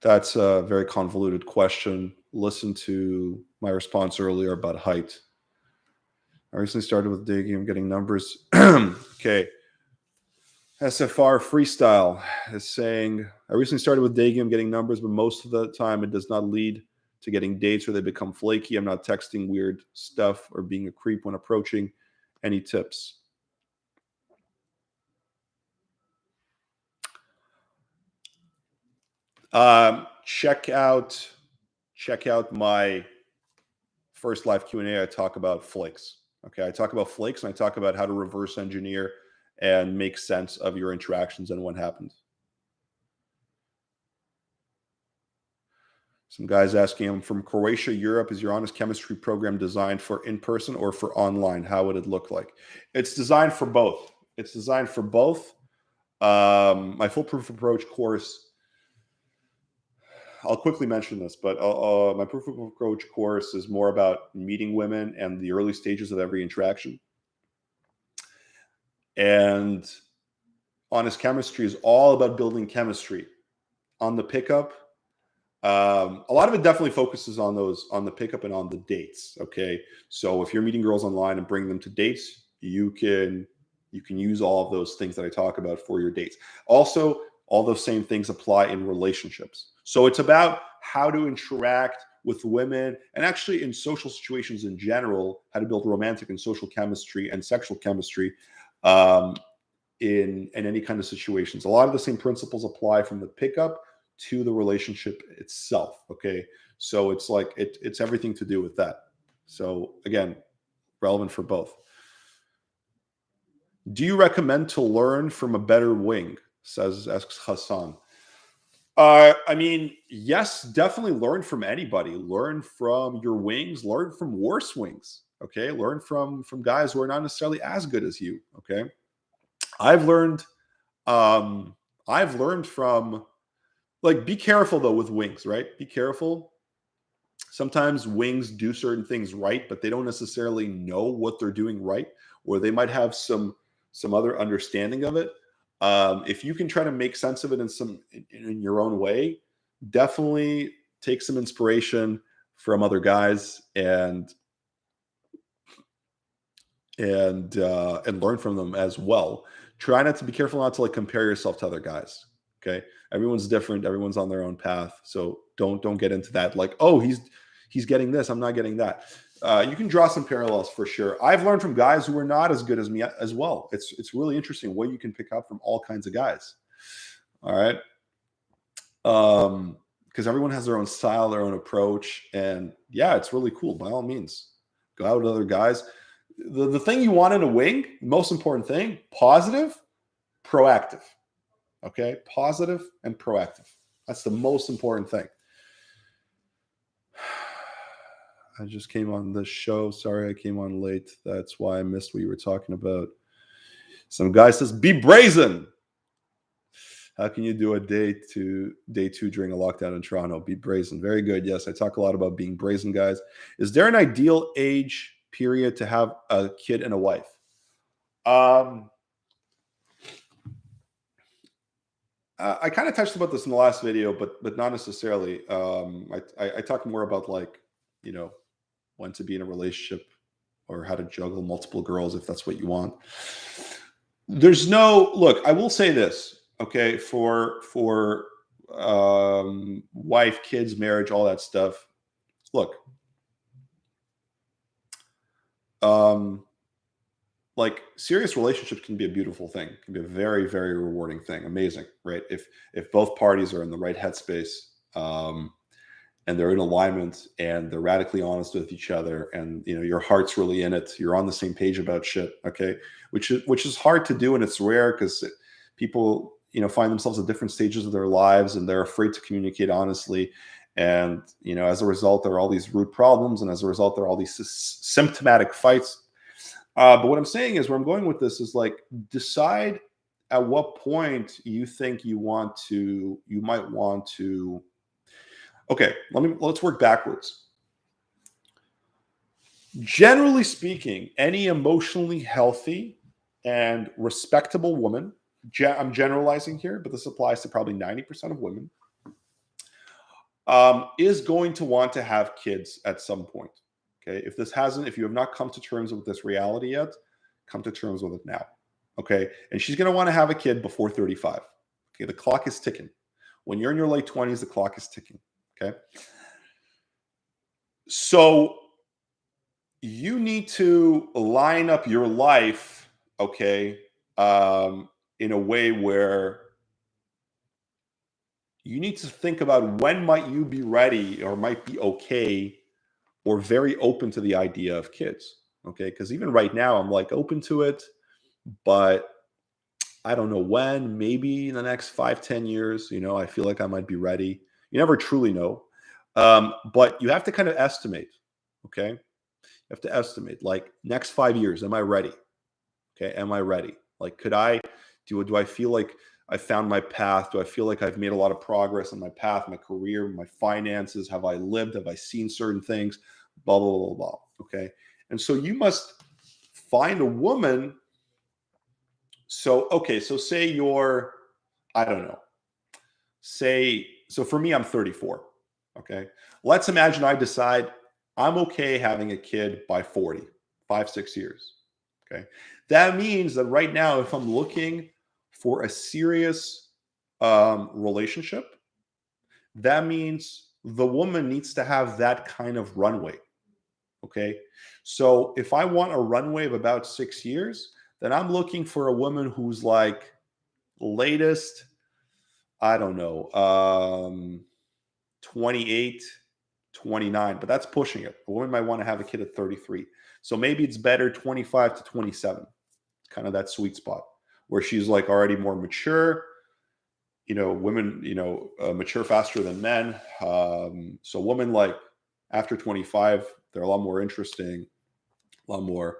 That's a very convoluted question. Listen to my response earlier about height. I recently started with day game, getting numbers. Okay. SFR Freestyle is saying, I recently started with day game, getting numbers, but most of the time it does not lead to getting dates, or they become flaky. I'm not texting weird stuff or being a creep when approaching. Any tips? Check out my first live Q&A. I talk about flakes. Okay, I talk about flakes, and I talk about how to reverse engineer and make sense of your interactions and what happened. Some guys asking, I'm from Croatia, Europe. Is your honest chemistry program designed for in-person or for online? How would it look like? It's designed for both. It's designed for both. My foolproof approach course, I'll quickly mention this, but my proof of approach course is more about meeting women and the early stages of every interaction. And honest chemistry is all about building chemistry on the pickup. A lot of it definitely focuses on the pickup and on the dates. Okay, so if you're meeting girls online and bringing them to dates, you can use all of those things that I talk about for your dates. Also, all those same things apply in relationships. So it's about how to interact with women, and actually in social situations in general, how to build romantic and social chemistry and sexual chemistry in any kind of situations. A lot of the same principles apply from the pickup to the relationship itself. Okay, so it's like it's everything to do with that. So again, relevant for both. Do you recommend to learn from a better wing? Asks Hassan. I mean, yes, definitely learn from anybody. Learn from your wings. Learn from worse wings. Okay, learn from guys who are not necessarily as good as you. Okay, I've learned from, like, be careful though with wings, right? Be careful. Sometimes wings do certain things right, but they don't necessarily know what they're doing right, or they might have some other understanding of it. If you can try to make sense of it in your own way, definitely take some inspiration from other guys and learn from them as well. Try not to be careful not to like compare yourself to other guys. Okay, everyone's different. Everyone's on their own path. So don't get into that. Like, oh, he's getting this, I'm not getting that. You can draw some parallels for sure. I've learned from guys who are not as good as me as well. It's really interesting what you can pick up from all kinds of guys. All right. Because everyone has their own style, their own approach. And yeah, it's really cool. By all means, go out with other guys. The thing you want in a wing, most important thing, positive, proactive. Okay, positive and proactive. That's the most important thing. I just came on the show. Sorry, I came on late. That's why I missed what you were talking about. Some guy says, be brazen. How can you do a day two during a lockdown in Toronto? Be brazen. Very good. Yes, I talk a lot about being brazen, guys. Is there an ideal age period to have a kid and a wife? I kind of touched about this in the last video, but not necessarily. I talk more about, like, you know, when to be in a relationship or how to juggle multiple girls if that's what you want. There's no, look, I will say this, okay, for wife, kids, marriage, all that stuff. Look, like, serious relationships can be a beautiful thing, can be a very, very rewarding thing, amazing, right? If both parties are in the right headspace, and they're in alignment and they're radically honest with each other, and your heart's really in it, you're on the same page about shit, okay, which is hard to do, and it's rare because people find themselves at different stages of their lives and they're afraid to communicate honestly, and as a result there are all these root problems, and as a result there are all these symptomatic fights. But what I'm saying is, where I'm going with this is, like, decide at what point you think you might want to. Okay, let's work backwards. Generally speaking, any emotionally healthy and respectable woman, I'm generalizing here, but this applies to probably 90% of women, is going to want to have kids at some point. Okay, if you have not come to terms with this reality yet, come to terms with it now. Okay, and she's going to want to have a kid before 35. Okay, the clock is ticking. When you're in your late 20s, the clock is ticking. Okay. So you need to line up your life, okay, in a way where you need to think about when might you be ready or might be okay or very open to the idea of kids. Okay. Because even right now, I'm, like, open to it, but I don't know when. Maybe in the next 5-10 years, I feel like I might be ready. You never truly know. But you have to kind of estimate, okay? You have to estimate, like, next 5 years, am I ready? Okay, am I ready? Like, do I feel like I found my path? Do I feel like I've made a lot of progress on my path, my career, my finances? Have I lived? Have I seen certain things? Blah, blah, blah, blah, okay? And so you must find a woman. So say you're, I don't know. So for me, I'm 34. Okay. Let's imagine I decide I'm okay having a kid by 40, 5-6 years. Okay. That means that right now, if I'm looking for a serious relationship, that means the woman needs to have that kind of runway. Okay. So if I want a runway of about 6 years, then I'm looking for a woman who's, like, latest, I don't know, 28, 29, but that's pushing it. A woman might want to have a kid at 33. So maybe it's better 25 to 27. It's kind of that sweet spot where she's, like, already more mature. Women, mature faster than men. So women, like, after 25, they're a lot more interesting, a lot more,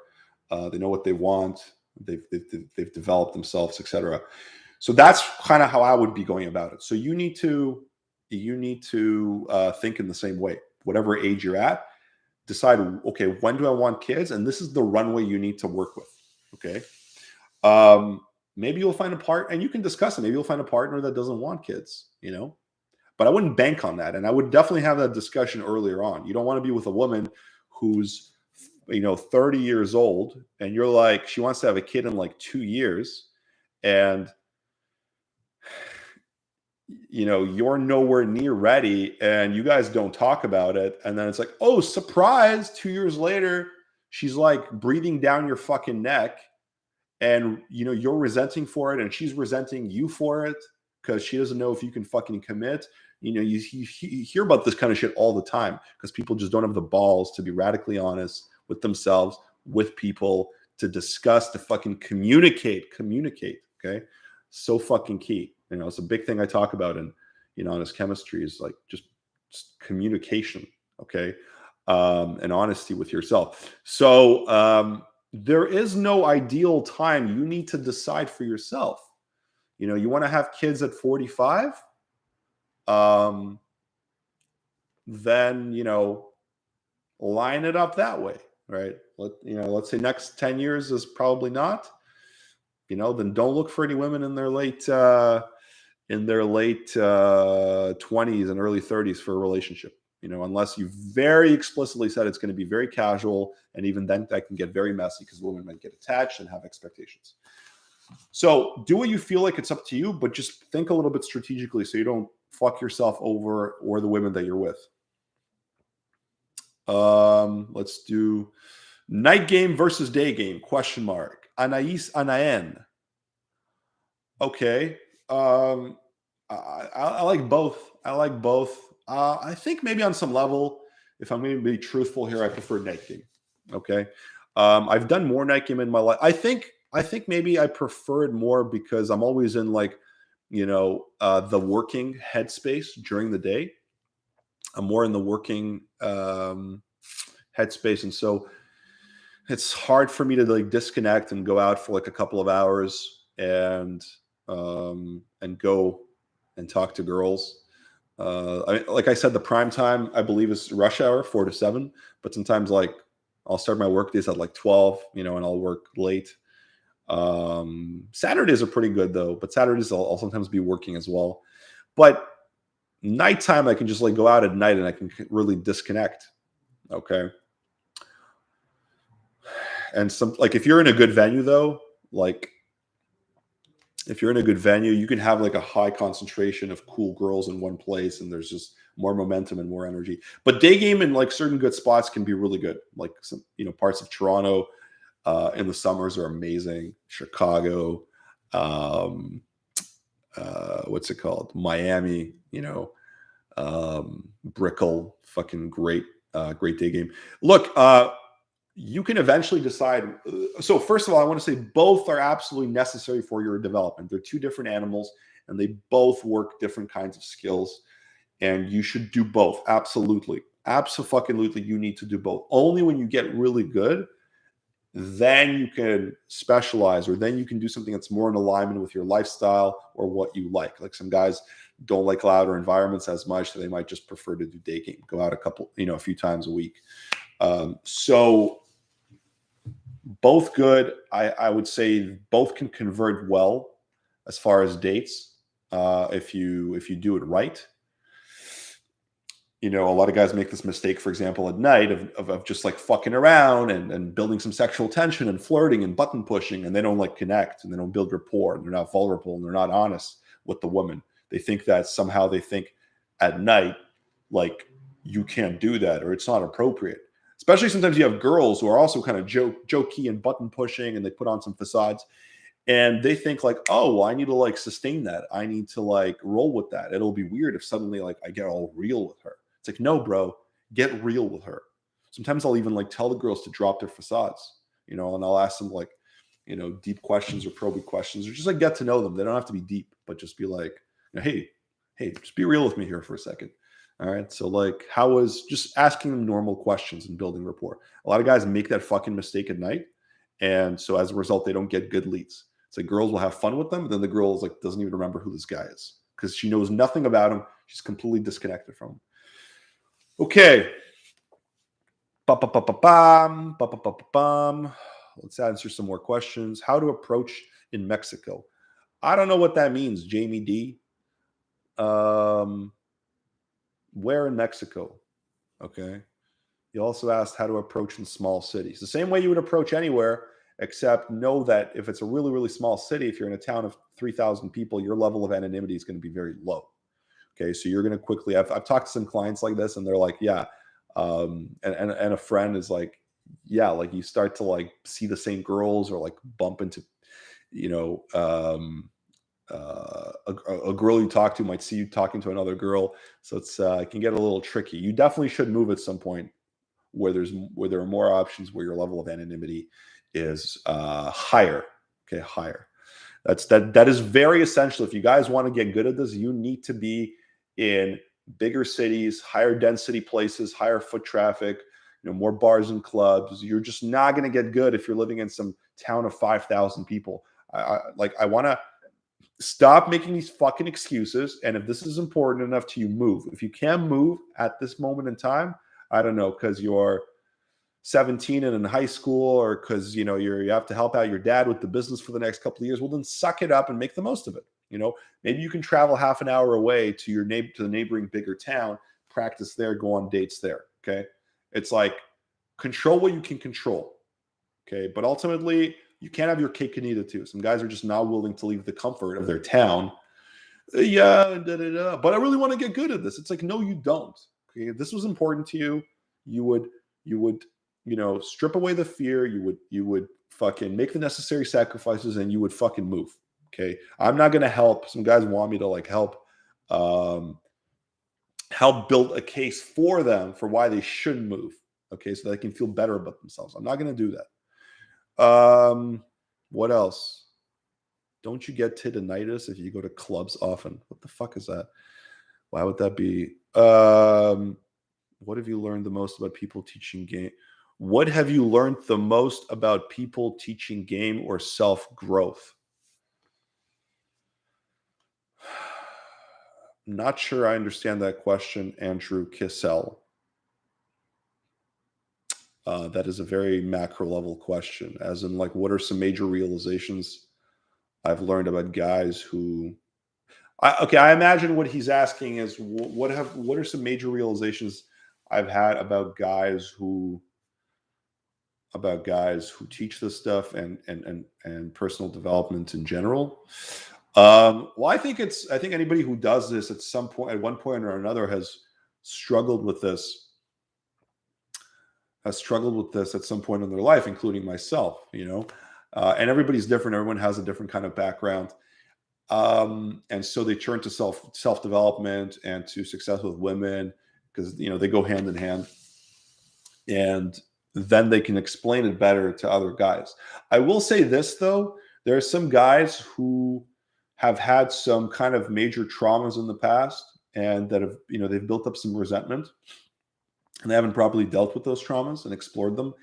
they know what they want. They've developed themselves, etc. So that's kind of how I would be going about it. So you need to think in the same way. Whatever age you're at, decide, okay, when do I want kids? And this is the runway you need to work with. Okay. Maybe you'll find a partner, and you can discuss it. Maybe you'll find a partner that doesn't want kids, but I wouldn't bank on that. And I would definitely have that discussion earlier on. You don't want to be with a woman who's 30 years old, and you're like, she wants to have a kid in, like, 2 years, and you're nowhere near ready, and you guys don't talk about it, and then it's like, oh, surprise, 2 years later she's, like, breathing down your fucking neck, and you're resenting for it, and she's resenting you for it because she doesn't know if you can fucking commit. You hear about this kind of shit all the time because people just don't have the balls to be radically honest with themselves, with people, to discuss, to fucking communicate. Okay. So fucking key. It's a big thing I talk about in honest chemistry, is, like, just communication. Okay. and honesty with yourself. So there is no ideal time. You need to decide for yourself. You want to have kids at 45, then line it up that way, right? Let's say next 10 years is probably not. Then don't look for any women in their late 20s and early 30s for a relationship. Unless you very explicitly said it's going to be very casual, and even then that can get very messy because women might get attached and have expectations. So do what you feel like. It's up to you, but just think a little bit strategically so you don't fuck yourself over or the women that you're with. Let's do night game versus day game, ? Anais Anaen. Okay. I like both. I think maybe on some level, if I'm going to be truthful here, I prefer night game. Okay. I've done more night game in my life. I think maybe I prefer it more because I'm always in the working headspace during the day. I'm more in the working headspace, and so it's hard for me to disconnect and go out for a couple of hours and go and talk to girls. Like I said, the prime time I believe is rush hour, 4 to 7. But sometimes I'll start my work days at 12, and I'll work late. Saturdays are pretty good though, but Saturdays I'll sometimes be working as well. But nighttime I can just go out at night and I can really disconnect. Okay. And if you're in a good venue though, if you're in a good venue, you can have a high concentration of cool girls in one place, and there's just more momentum and more energy. But day game in certain good spots can be really good. Some parts of Toronto in the summers are amazing. Chicago, what's it called? Miami, Brickell, fucking great day game. Look, you can eventually decide. So first of all, I want to say both are absolutely necessary for your development. They're two different animals, and they both work different kinds of skills, and you should do both. Absolutely. Absolutely, you need to do both. Only when you get really good, then you can specialize, or then you can do something that's more in alignment with your lifestyle or what you like. Some guys don't like louder environments as much, so they might just prefer to do day game, go out a few times a week. So both good. I would say both can convert well as far as dates if you do it right. A lot of guys make this mistake, for example, at night of just fucking around and building some sexual tension and flirting and button pushing, and they don't connect, and they don't build rapport, and they're not vulnerable, and they're not honest with the woman. They think that somehow at night, you can't do that, or it's not appropriate. Especially sometimes you have girls who are also kind of jokey and button pushing, and they put on some facades, and they think oh, well, I need to sustain that. I need to roll with that. It'll be weird if suddenly I get all real with her. It's no, bro, get real with her. Sometimes I'll even tell the girls to drop their facades, and I'll ask them deep questions or probing questions, or just get to know them. They don't have to be deep, but just be hey, just be real with me here for a second. All right. So how was just asking them normal questions and building rapport? A lot of guys make that fucking mistake at night. And so as a result, they don't get good leads. It's girls will have fun with them, but then the girl is doesn't even remember who this guy is because she knows nothing about him. She's completely disconnected from him. Okay. Let's answer some more questions. How to approach in Mexico? I don't know what that means, Jamie D. Where in Mexico? Okay. You also asked how to approach in small cities. The same way you would approach anywhere, except know that if it's a really, really small city, if you're in a town of 3,000 people, your level of anonymity is going to be very low. Okay. So you're going to quickly, I've talked to some clients like this, and they're yeah. And a friend is yeah, you start to see the same girls or bump into, a girl you talk to might see you talking to another girl. So it can get a little tricky. You definitely should move at some point where there are more options, where your level of anonymity is higher. Okay, higher. That is very essential. If you guys want to get good at this, you need to be in bigger cities, higher density places, higher foot traffic, more bars and clubs. You're just not going to get good if you're living in some town of 5,000 people. I want to stop making these fucking excuses. And if this is important enough to you, move. If you can move at this moment in time, I don't know, because you're 17 and in high school, or because you have to help out your dad with the business for the next couple of years, well, then suck it up and make the most of it. Maybe you can travel half an hour away to the neighboring bigger town, practice there, go on dates there. Okay. It's like, control what you can control. Okay. But ultimately, you can't have your cake and eat it too. Some guys are just not willing to leave the comfort of their town. Yeah, but I really want to get good at this. It's like, no, you don't. Okay. If this was important to you, you would strip away the fear. You would fucking make the necessary sacrifices, and you would fucking move. Okay. I'm not going to help. Some guys want me to help build a case for them for why they should move. Okay. So they can feel better about themselves. I'm not going to do that. What else? Don't you get tendinitis if you go to clubs often? What the fuck is that? Why would that be? What have you learned the most about people teaching game? What have you learned the most about people teaching game or self-growth? Not sure I understand that question, Andrew Kissel. That is a very macro level question, as in what are some major realizations I've learned about guys who I imagine what he's asking is what are some major realizations I've had about guys who teach this stuff and personal development in general. Well, I think anybody who does this at one point or another has struggled with this at some point in their life, including myself, and everybody's different. Everyone has a different kind of background. And so they turn to self-development and to success with women because, they go hand in hand, and then they can explain it better to other guys. I will say this though, there are some guys who have had some kind of major traumas in the past and that have, they've built up some resentment and they haven't properly dealt with those traumas and explored them,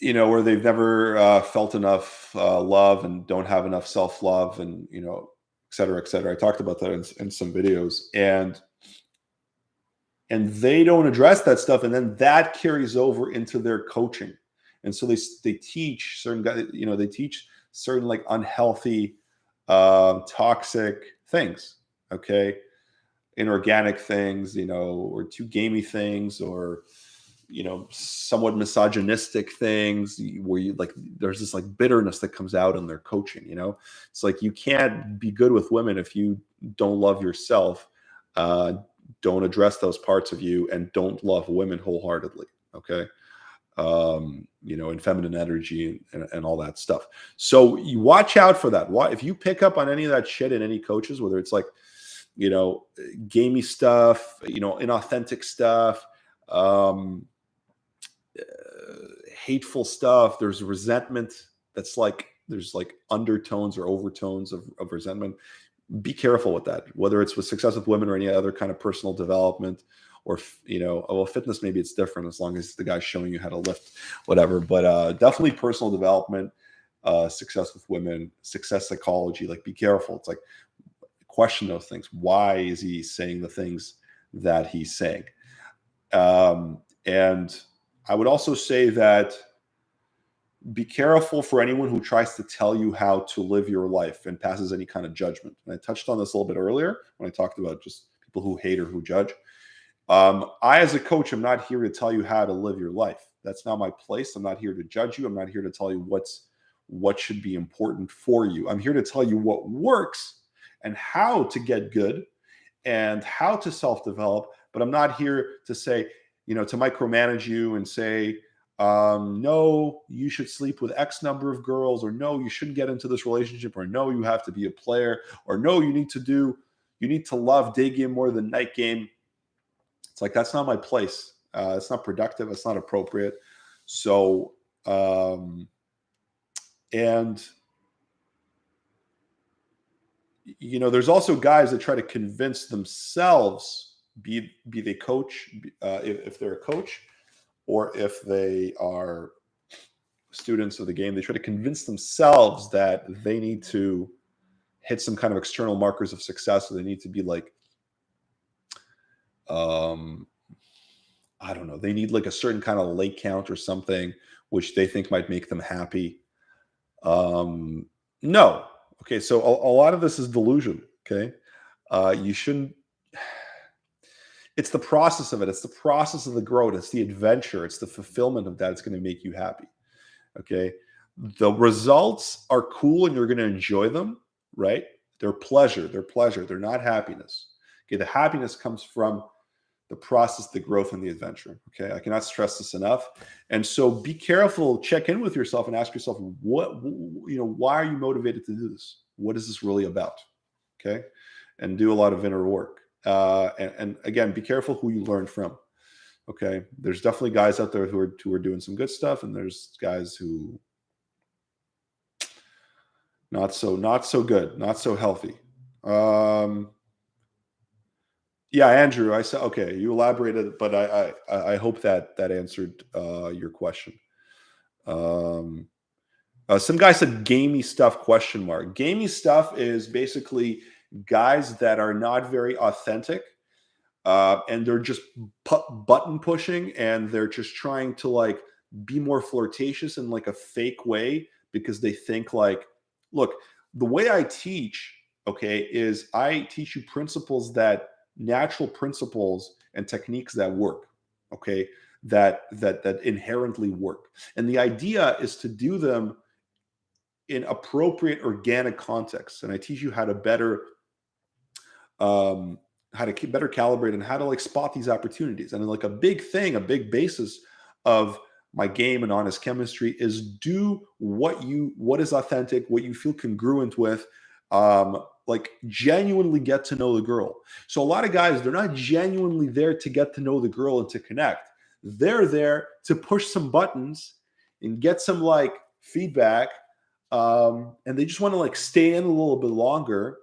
where they've never felt enough love and don't have enough self-love and, et cetera, et cetera. I talked about that in some videos, and they don't address that stuff. And then that carries over into their coaching. And so they teach certain guys, they teach certain unhealthy, toxic things. Okay. Inorganic things, or too gamey things, or, somewhat misogynistic things where there's this bitterness that comes out in their coaching. It's you can't be good with women if you don't love yourself, don't address those parts of you, and don't love women wholeheartedly. Okay. And feminine energy and all that stuff. So you watch out for that. If you pick up on any of that shit in any coaches, whether it's gamey stuff, inauthentic stuff, hateful stuff, there's resentment that's there's undertones or overtones of resentment. Be careful with that, whether it's with success with women or any other kind of personal development, or fitness. Maybe it's different as long as the guy's showing you how to lift, whatever. But definitely personal development, success with women, success psychology. Be careful. It's question those things. Why is he saying the things that he's saying? And I would also say that be careful for anyone who tries to tell you how to live your life and passes any kind of judgment. And I touched on this a little bit earlier when I talked about just people who hate or who judge. I, as a coach, am not here to tell you how to live your life. That's not my place. I'm not here to judge you. I'm not here to tell you what should be important for you. I'm here to tell you what works and how to get good and how to self-develop. But I'm not here to say, to micromanage you and say, no, you should sleep with X number of girls, or no, you shouldn't get into this relationship, or no, you have to be a player, or no, you need to love day game more than night game. It's that's not my place. It's not productive. It's not appropriate. So, and there's also guys that try to convince themselves be they coach, if they're a coach, or if they are students of the game, they try to convince themselves that they need to hit some kind of external markers of success. So they need to be like, I don't know, they need like a certain kind of lake count or something, which they think might make them happy. No. Okay. So a lot of this is delusion. Okay. You shouldn't, it's the process of it. It's the process of the growth. It's the adventure. It's the fulfillment of that. It's going to make you happy. Okay. The results are cool and you're going to enjoy them, right? They're pleasure. They're pleasure. They're not happiness. Okay. The happiness comes from the process, the growth, and the adventure. Okay. I cannot stress this enough. And so be careful, check in with yourself and ask yourself, why are you motivated to do this? What is this really about? Okay. And do a lot of inner work. And again, be careful who you learn from. Okay. There's definitely guys out there who are doing some good stuff. And there's guys who not so good, not so healthy. Yeah, Andrew, I said, okay, you elaborated, but I hope that answered your question. Some guy said gamey stuff, ? Gamey stuff is basically guys that are not very authentic, and they're just button pushing, and they're just trying to like be more flirtatious in like a fake way because they think like, look, the way I teach, okay, is I teach you natural principles and techniques that work, okay, that inherently work. And the idea is to do them in appropriate organic contexts. And I teach you how to better calibrate and how to like spot these opportunities. And then like a big basis of my game and honest chemistry is do what is authentic, what you feel congruent with, like genuinely get to know the girl. So a lot of guys, they're not genuinely there to get to know the girl and to connect. They're there to push some buttons and get some like feedback. And they just want to like stay in a little bit longer.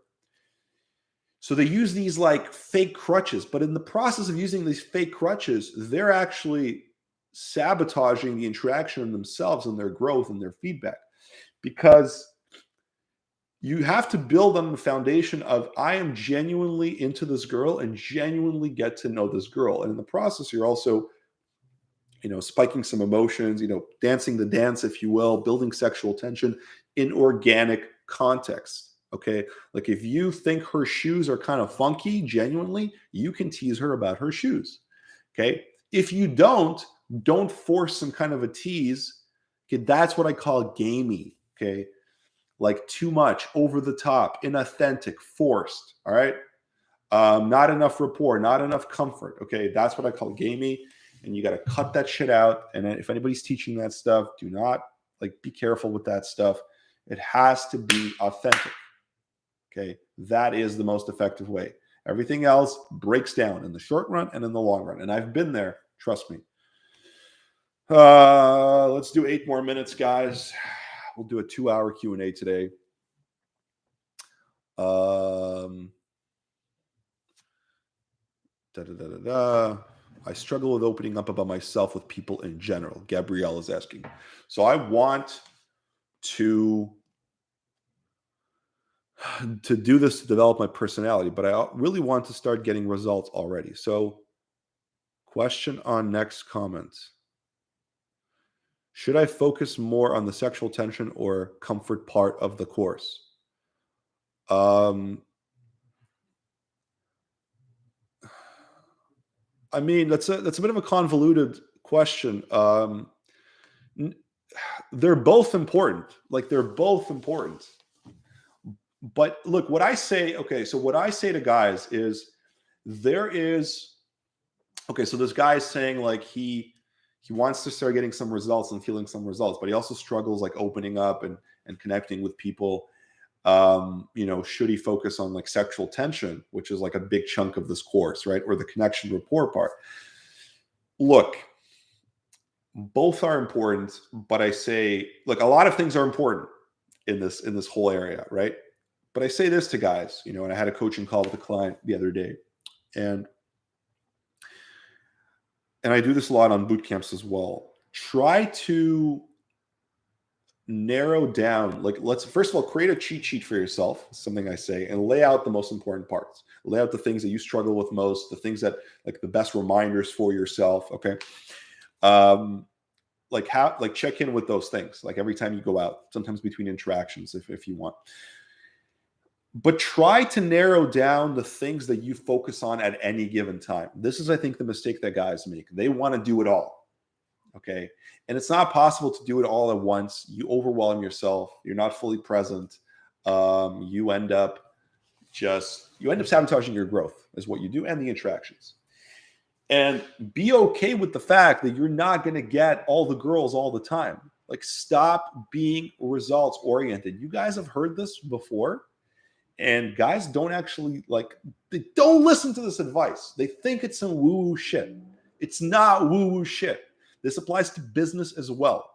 So they use these like fake crutches, but in the process of using these fake crutches, they're actually sabotaging the interaction in themselves and their growth and their feedback, because you have to build on the foundation of I am genuinely into this girl and genuinely get to know this girl. And in the process, you're also, spiking some emotions, dancing the dance, if you will, building sexual tension in organic context. Okay. Like if you think her shoes are kind of funky, genuinely, you can tease her about her shoes. Okay. If you don't force some kind of a tease. Okay. That's what I call gamey. Okay. Like too much, over the top, inauthentic, forced. All right. Not enough rapport, not enough comfort. Okay. That's what I call gamey. And you got to cut that shit out. And if anybody's teaching that stuff, do not be careful with that stuff. It has to be authentic. Okay. That is the most effective way. Everything else breaks down in the short run and in the long run. And I've been there. Trust me. Let's do 8 more minutes, guys. We'll do a 2-hour Q&A today. I struggle with opening up about myself with people in general. Gabrielle is asking. So I want to do this to develop my personality, but I really want to start getting results already. So question on next comment. Should I focus more on the sexual tension or comfort part of the course? I mean, that's a bit of a convoluted question. They're both important. They're both important. But look, what I say to guys is so this guy is saying he wants to start getting some results and feeling some results, but he also struggles opening up and connecting with people. Should he focus on sexual tension, which is a big chunk of this course, right? Or the connection rapport part? Look, both are important, but I say, a lot of things are important in this whole area, right? But I say this to guys, and I had a coaching call with a client the other day, and and I do this a lot on boot camps as well, try to narrow down, like, let's first of all create a cheat sheet for yourself, something I say, and lay out the most important parts. Lay out the things that you struggle with most, the things that, like, the best reminders for yourself. Okay. Like check in with those things, like every time you go out, sometimes between interactions, if you want. But try to narrow down the things that you focus on at any given time. This is, I think, the mistake that guys make. They want to do it all. Okay. And it's not possible to do it all at once. You overwhelm yourself. You're not fully present. You end up sabotaging your growth is what you do, and the interactions. And be okay with the fact that you're not going to get all the girls all the time. Like, stop being results oriented. You guys have heard this before, and guys don't actually, like, they don't listen to this advice. They think it's some woo-woo shit. It's not woo-woo shit. This applies to business as well.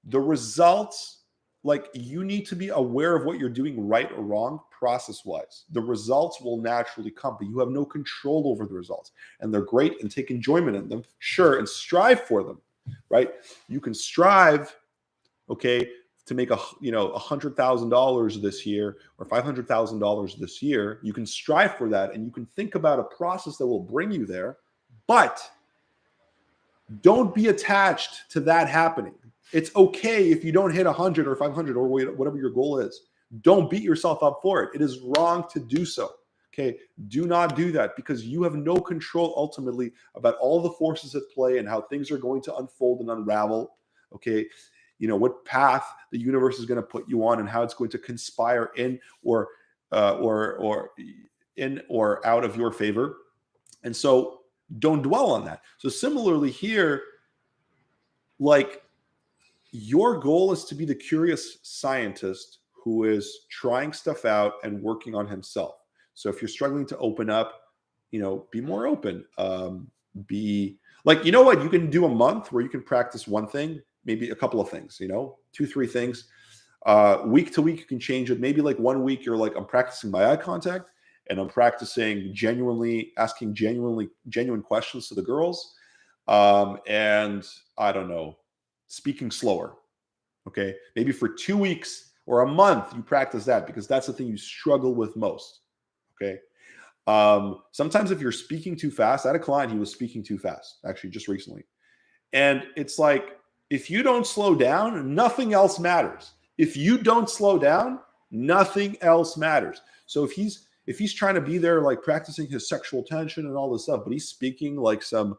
The results, like, you need to be aware of what you're doing right or wrong process-wise. The results will naturally come, but you have no control over the results. And they're great, and take enjoyment in them, sure, and strive for them, right? You can strive, okay, to make $100,000 this year or $500,000 this year. You can strive for that, and you can think about a process that will bring you there, but don't be attached to that happening. It's okay if you don't hit 100 or 500 or whatever your goal is. Don't beat yourself up for it. It is wrong to do so. Okay. Do not do that, because you have no control ultimately about all the forces at play and how things are going to unfold and unravel. Okay. You know, what path the universe is going to put you on and how it's going to conspire in or in or out of your favor. And so don't dwell on that. So similarly here, like, your goal is to be the curious scientist who is trying stuff out and working on himself. So if you're struggling to open up, be more open. Be like, you know what? You can do a month where you can practice one thing, maybe a couple of things, 2-3 things. Week to week, you can change it. Maybe like 1 week, you're like, I'm practicing my eye contact and I'm practicing asking genuine questions to the girls. And I don't know, speaking slower. Okay. Maybe for 2 weeks or a month, you practice that, because that's the thing you struggle with most. Okay. Sometimes if you're speaking too fast, I had a client, he was speaking too fast, actually, just recently. And it's like, if you don't slow down, nothing else matters. If you don't slow down, nothing else matters. So if he's trying to be there, like practicing his sexual tension and all this stuff, but he's speaking like some,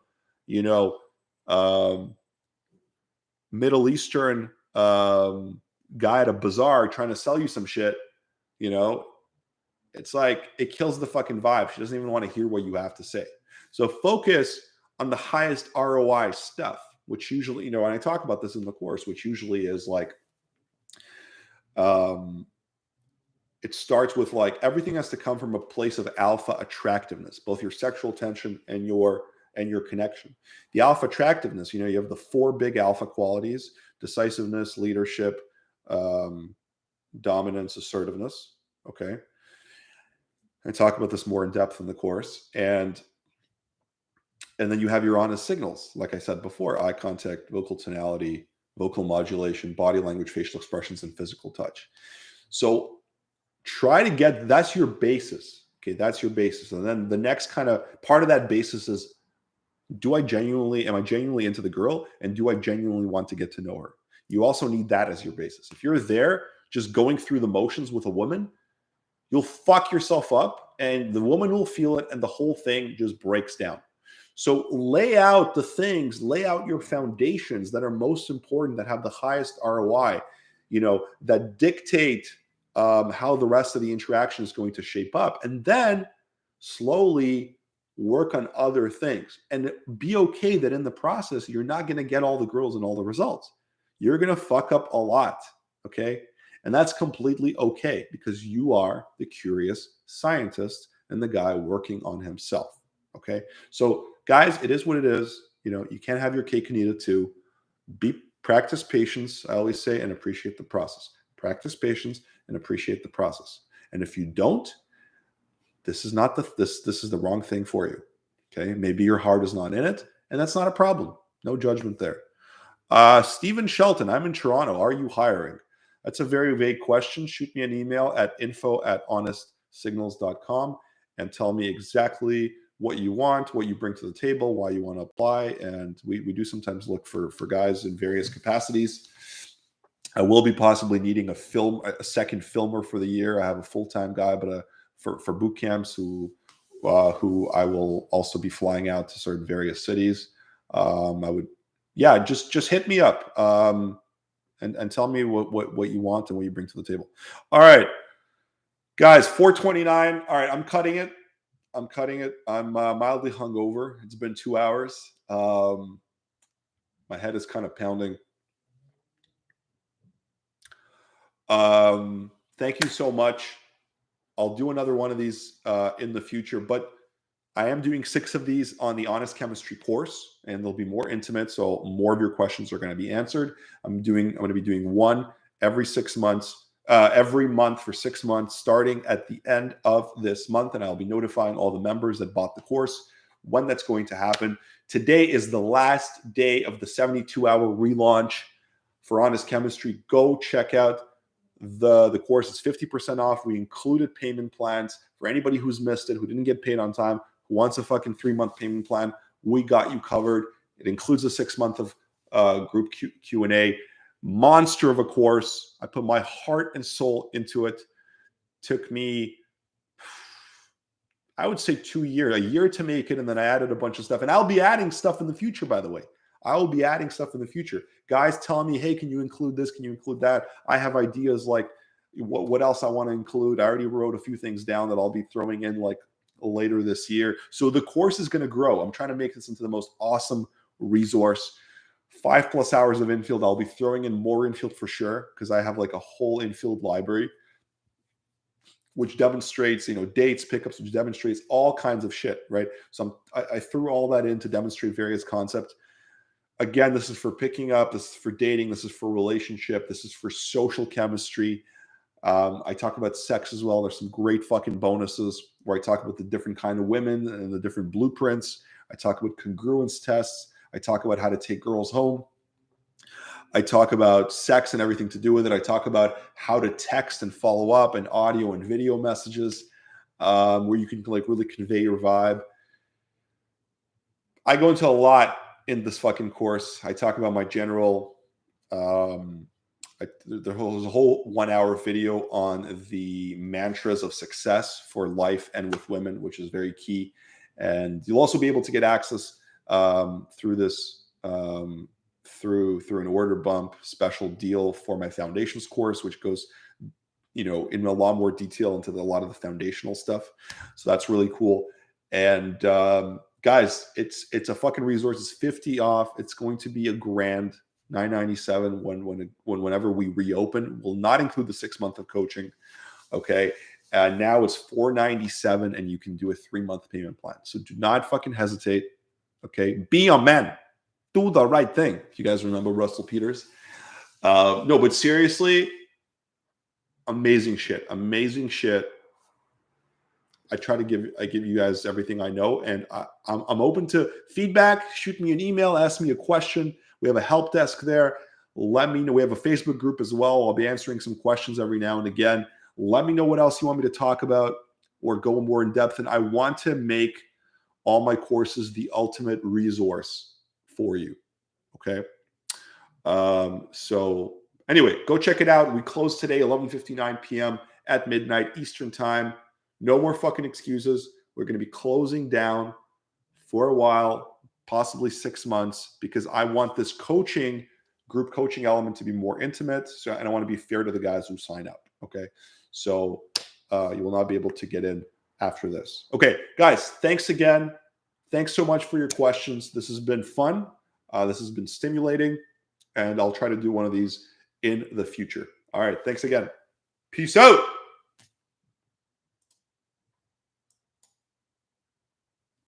Middle Eastern guy at a bazaar trying to sell you some shit, it's like, it kills the fucking vibe. She doesn't even want to hear what you have to say. So focus on the highest ROI stuff, which usually, and I talk about this in the course, which usually is like, it starts with, like, everything has to come from a place of alpha attractiveness, both your sexual tension and your connection. The alpha attractiveness, you have the 4 big alpha qualities: decisiveness, leadership, dominance, assertiveness. Okay. I talk about this more in depth in the course. And then you have your honest signals, like I said before: eye contact, vocal tonality, vocal modulation, body language, facial expressions, and physical touch. So try to get, that's your basis. Okay. That's your basis. And then the next kind of part of that basis is, am I genuinely into the girl? And do I genuinely want to get to know her? You also need that as your basis. If you're there just going through the motions with a woman, you'll fuck yourself up, and the woman will feel it, and the whole thing just breaks down. So lay out your foundations that are most important, that have the highest ROI, that dictate how the rest of the interaction is going to shape up. And then slowly work on other things, and be okay that in the process, you're not going to get all the girls and all the results. You're going to fuck up a lot. Okay. And that's completely okay, because you are the curious scientist and the guy working on himself. Okay. So guys, it is what it is. You can't have your cake and eat it too. Practice patience, I always say, and appreciate the process. Practice patience and appreciate the process. And if you don't, this is the wrong thing for you. Okay. Maybe your heart is not in it. And that's not a problem. No judgment there. Stephen Shelton, I'm in Toronto. Are you hiring? That's a very vague question. Shoot me an email at info@honestsignals.com and tell me exactly what you want, what you bring to the table, why you want to apply. And we do sometimes look for guys in various capacities. I will be possibly needing a second filmer for the year. I have a full-time guy, but for boot camps who I will also be flying out to certain various cities. Just hit me up and tell me what you want and what you bring to the table. All right, guys, 4:29. All right, I'm cutting it. I'm mildly hungover. It's been 2 hours. My head is kind of pounding. Thank you so much. I'll do another one of these in the future, but I am doing 6 of these on the Honest Chemistry course, and they'll be more intimate, so more of your questions are going to be answered. I'm going to be doing one every 6 months, every month for 6 months, starting at the end of this month, and I'll be notifying all the members that bought the course when that's going to happen. Today is the last day of the 72-hour relaunch for Honest Chemistry. Go check out the course. It's 50% off. We included payment plans for anybody who's missed it, who didn't get paid on time, who wants a fucking 3-month payment plan. We got you covered. It includes a 6-month of group Q&A. Monster of a course. I put my heart and soul into it. Took me, I would say, 2 years, a year to make it, and then I added a bunch of stuff. And I'll be adding stuff in the future, by the way. I will be adding stuff in the future. Guys telling me, hey, can you include this? Can you include that? I have ideas like what else I want to include. I already wrote a few things down that I'll be throwing in like later this year. So the course is going to grow. I'm trying to make this into the most awesome resource. 5+ hours of infield. I'll be throwing in more infield for sure, because I have like a whole infield library, which demonstrates, dates, pickups, which demonstrates all kinds of shit, right? So I threw all that in to demonstrate various concepts. Again, this is for picking up, this is for dating, this is for relationship, this is for social chemistry. I talk about sex as well. There's some great fucking bonuses where I talk about the different kind of women and the different blueprints. I talk about congruence tests. I talk about how to take girls home. I talk about sex and everything to do with it. I talk about how to text and follow up, and audio and video messages, where you can like really convey your vibe. I go into a lot in this fucking course. I talk about my general, there's a whole 1-hour video on the mantras of success for life and with women, which is very key. And you'll also be able to get access through this, through an order bump special deal for my foundations course, which goes, in a lot more detail into a lot of the foundational stuff. So that's really cool. And, guys, it's a fucking resource. It's 50 off. It's going to be a grand $997 whenever we reopen. Will not include the 6 month of coaching. Okay. Now it's $497, and you can do a 3-month payment plan. So do not fucking hesitate. Okay. Be a man. Do the right thing. If you guys remember Russell Peters. No, but seriously, amazing shit. Amazing shit. I give you guys everything I know, and I'm open to feedback. Shoot me an email, ask me a question. We have a help desk there. Let me know. We have a Facebook group as well. I'll be answering some questions every now and again. Let me know what else you want me to talk about or go more in depth. And I want to make all my courses the ultimate resource for you. Okay. So anyway, go check it out. We close today, 11:59 p.m. at midnight Eastern time. No more fucking excuses. We're going to be closing down for a while, possibly 6 months, because I want this group coaching element to be more intimate. And I want to be fair to the guys who sign up. Okay. So you will not be able to get in after this. Okay, guys, thanks again. Thanks so much for your questions. This has been fun. This has been stimulating, and I'll try to do one of these in the future. All right. Thanks again. Peace out.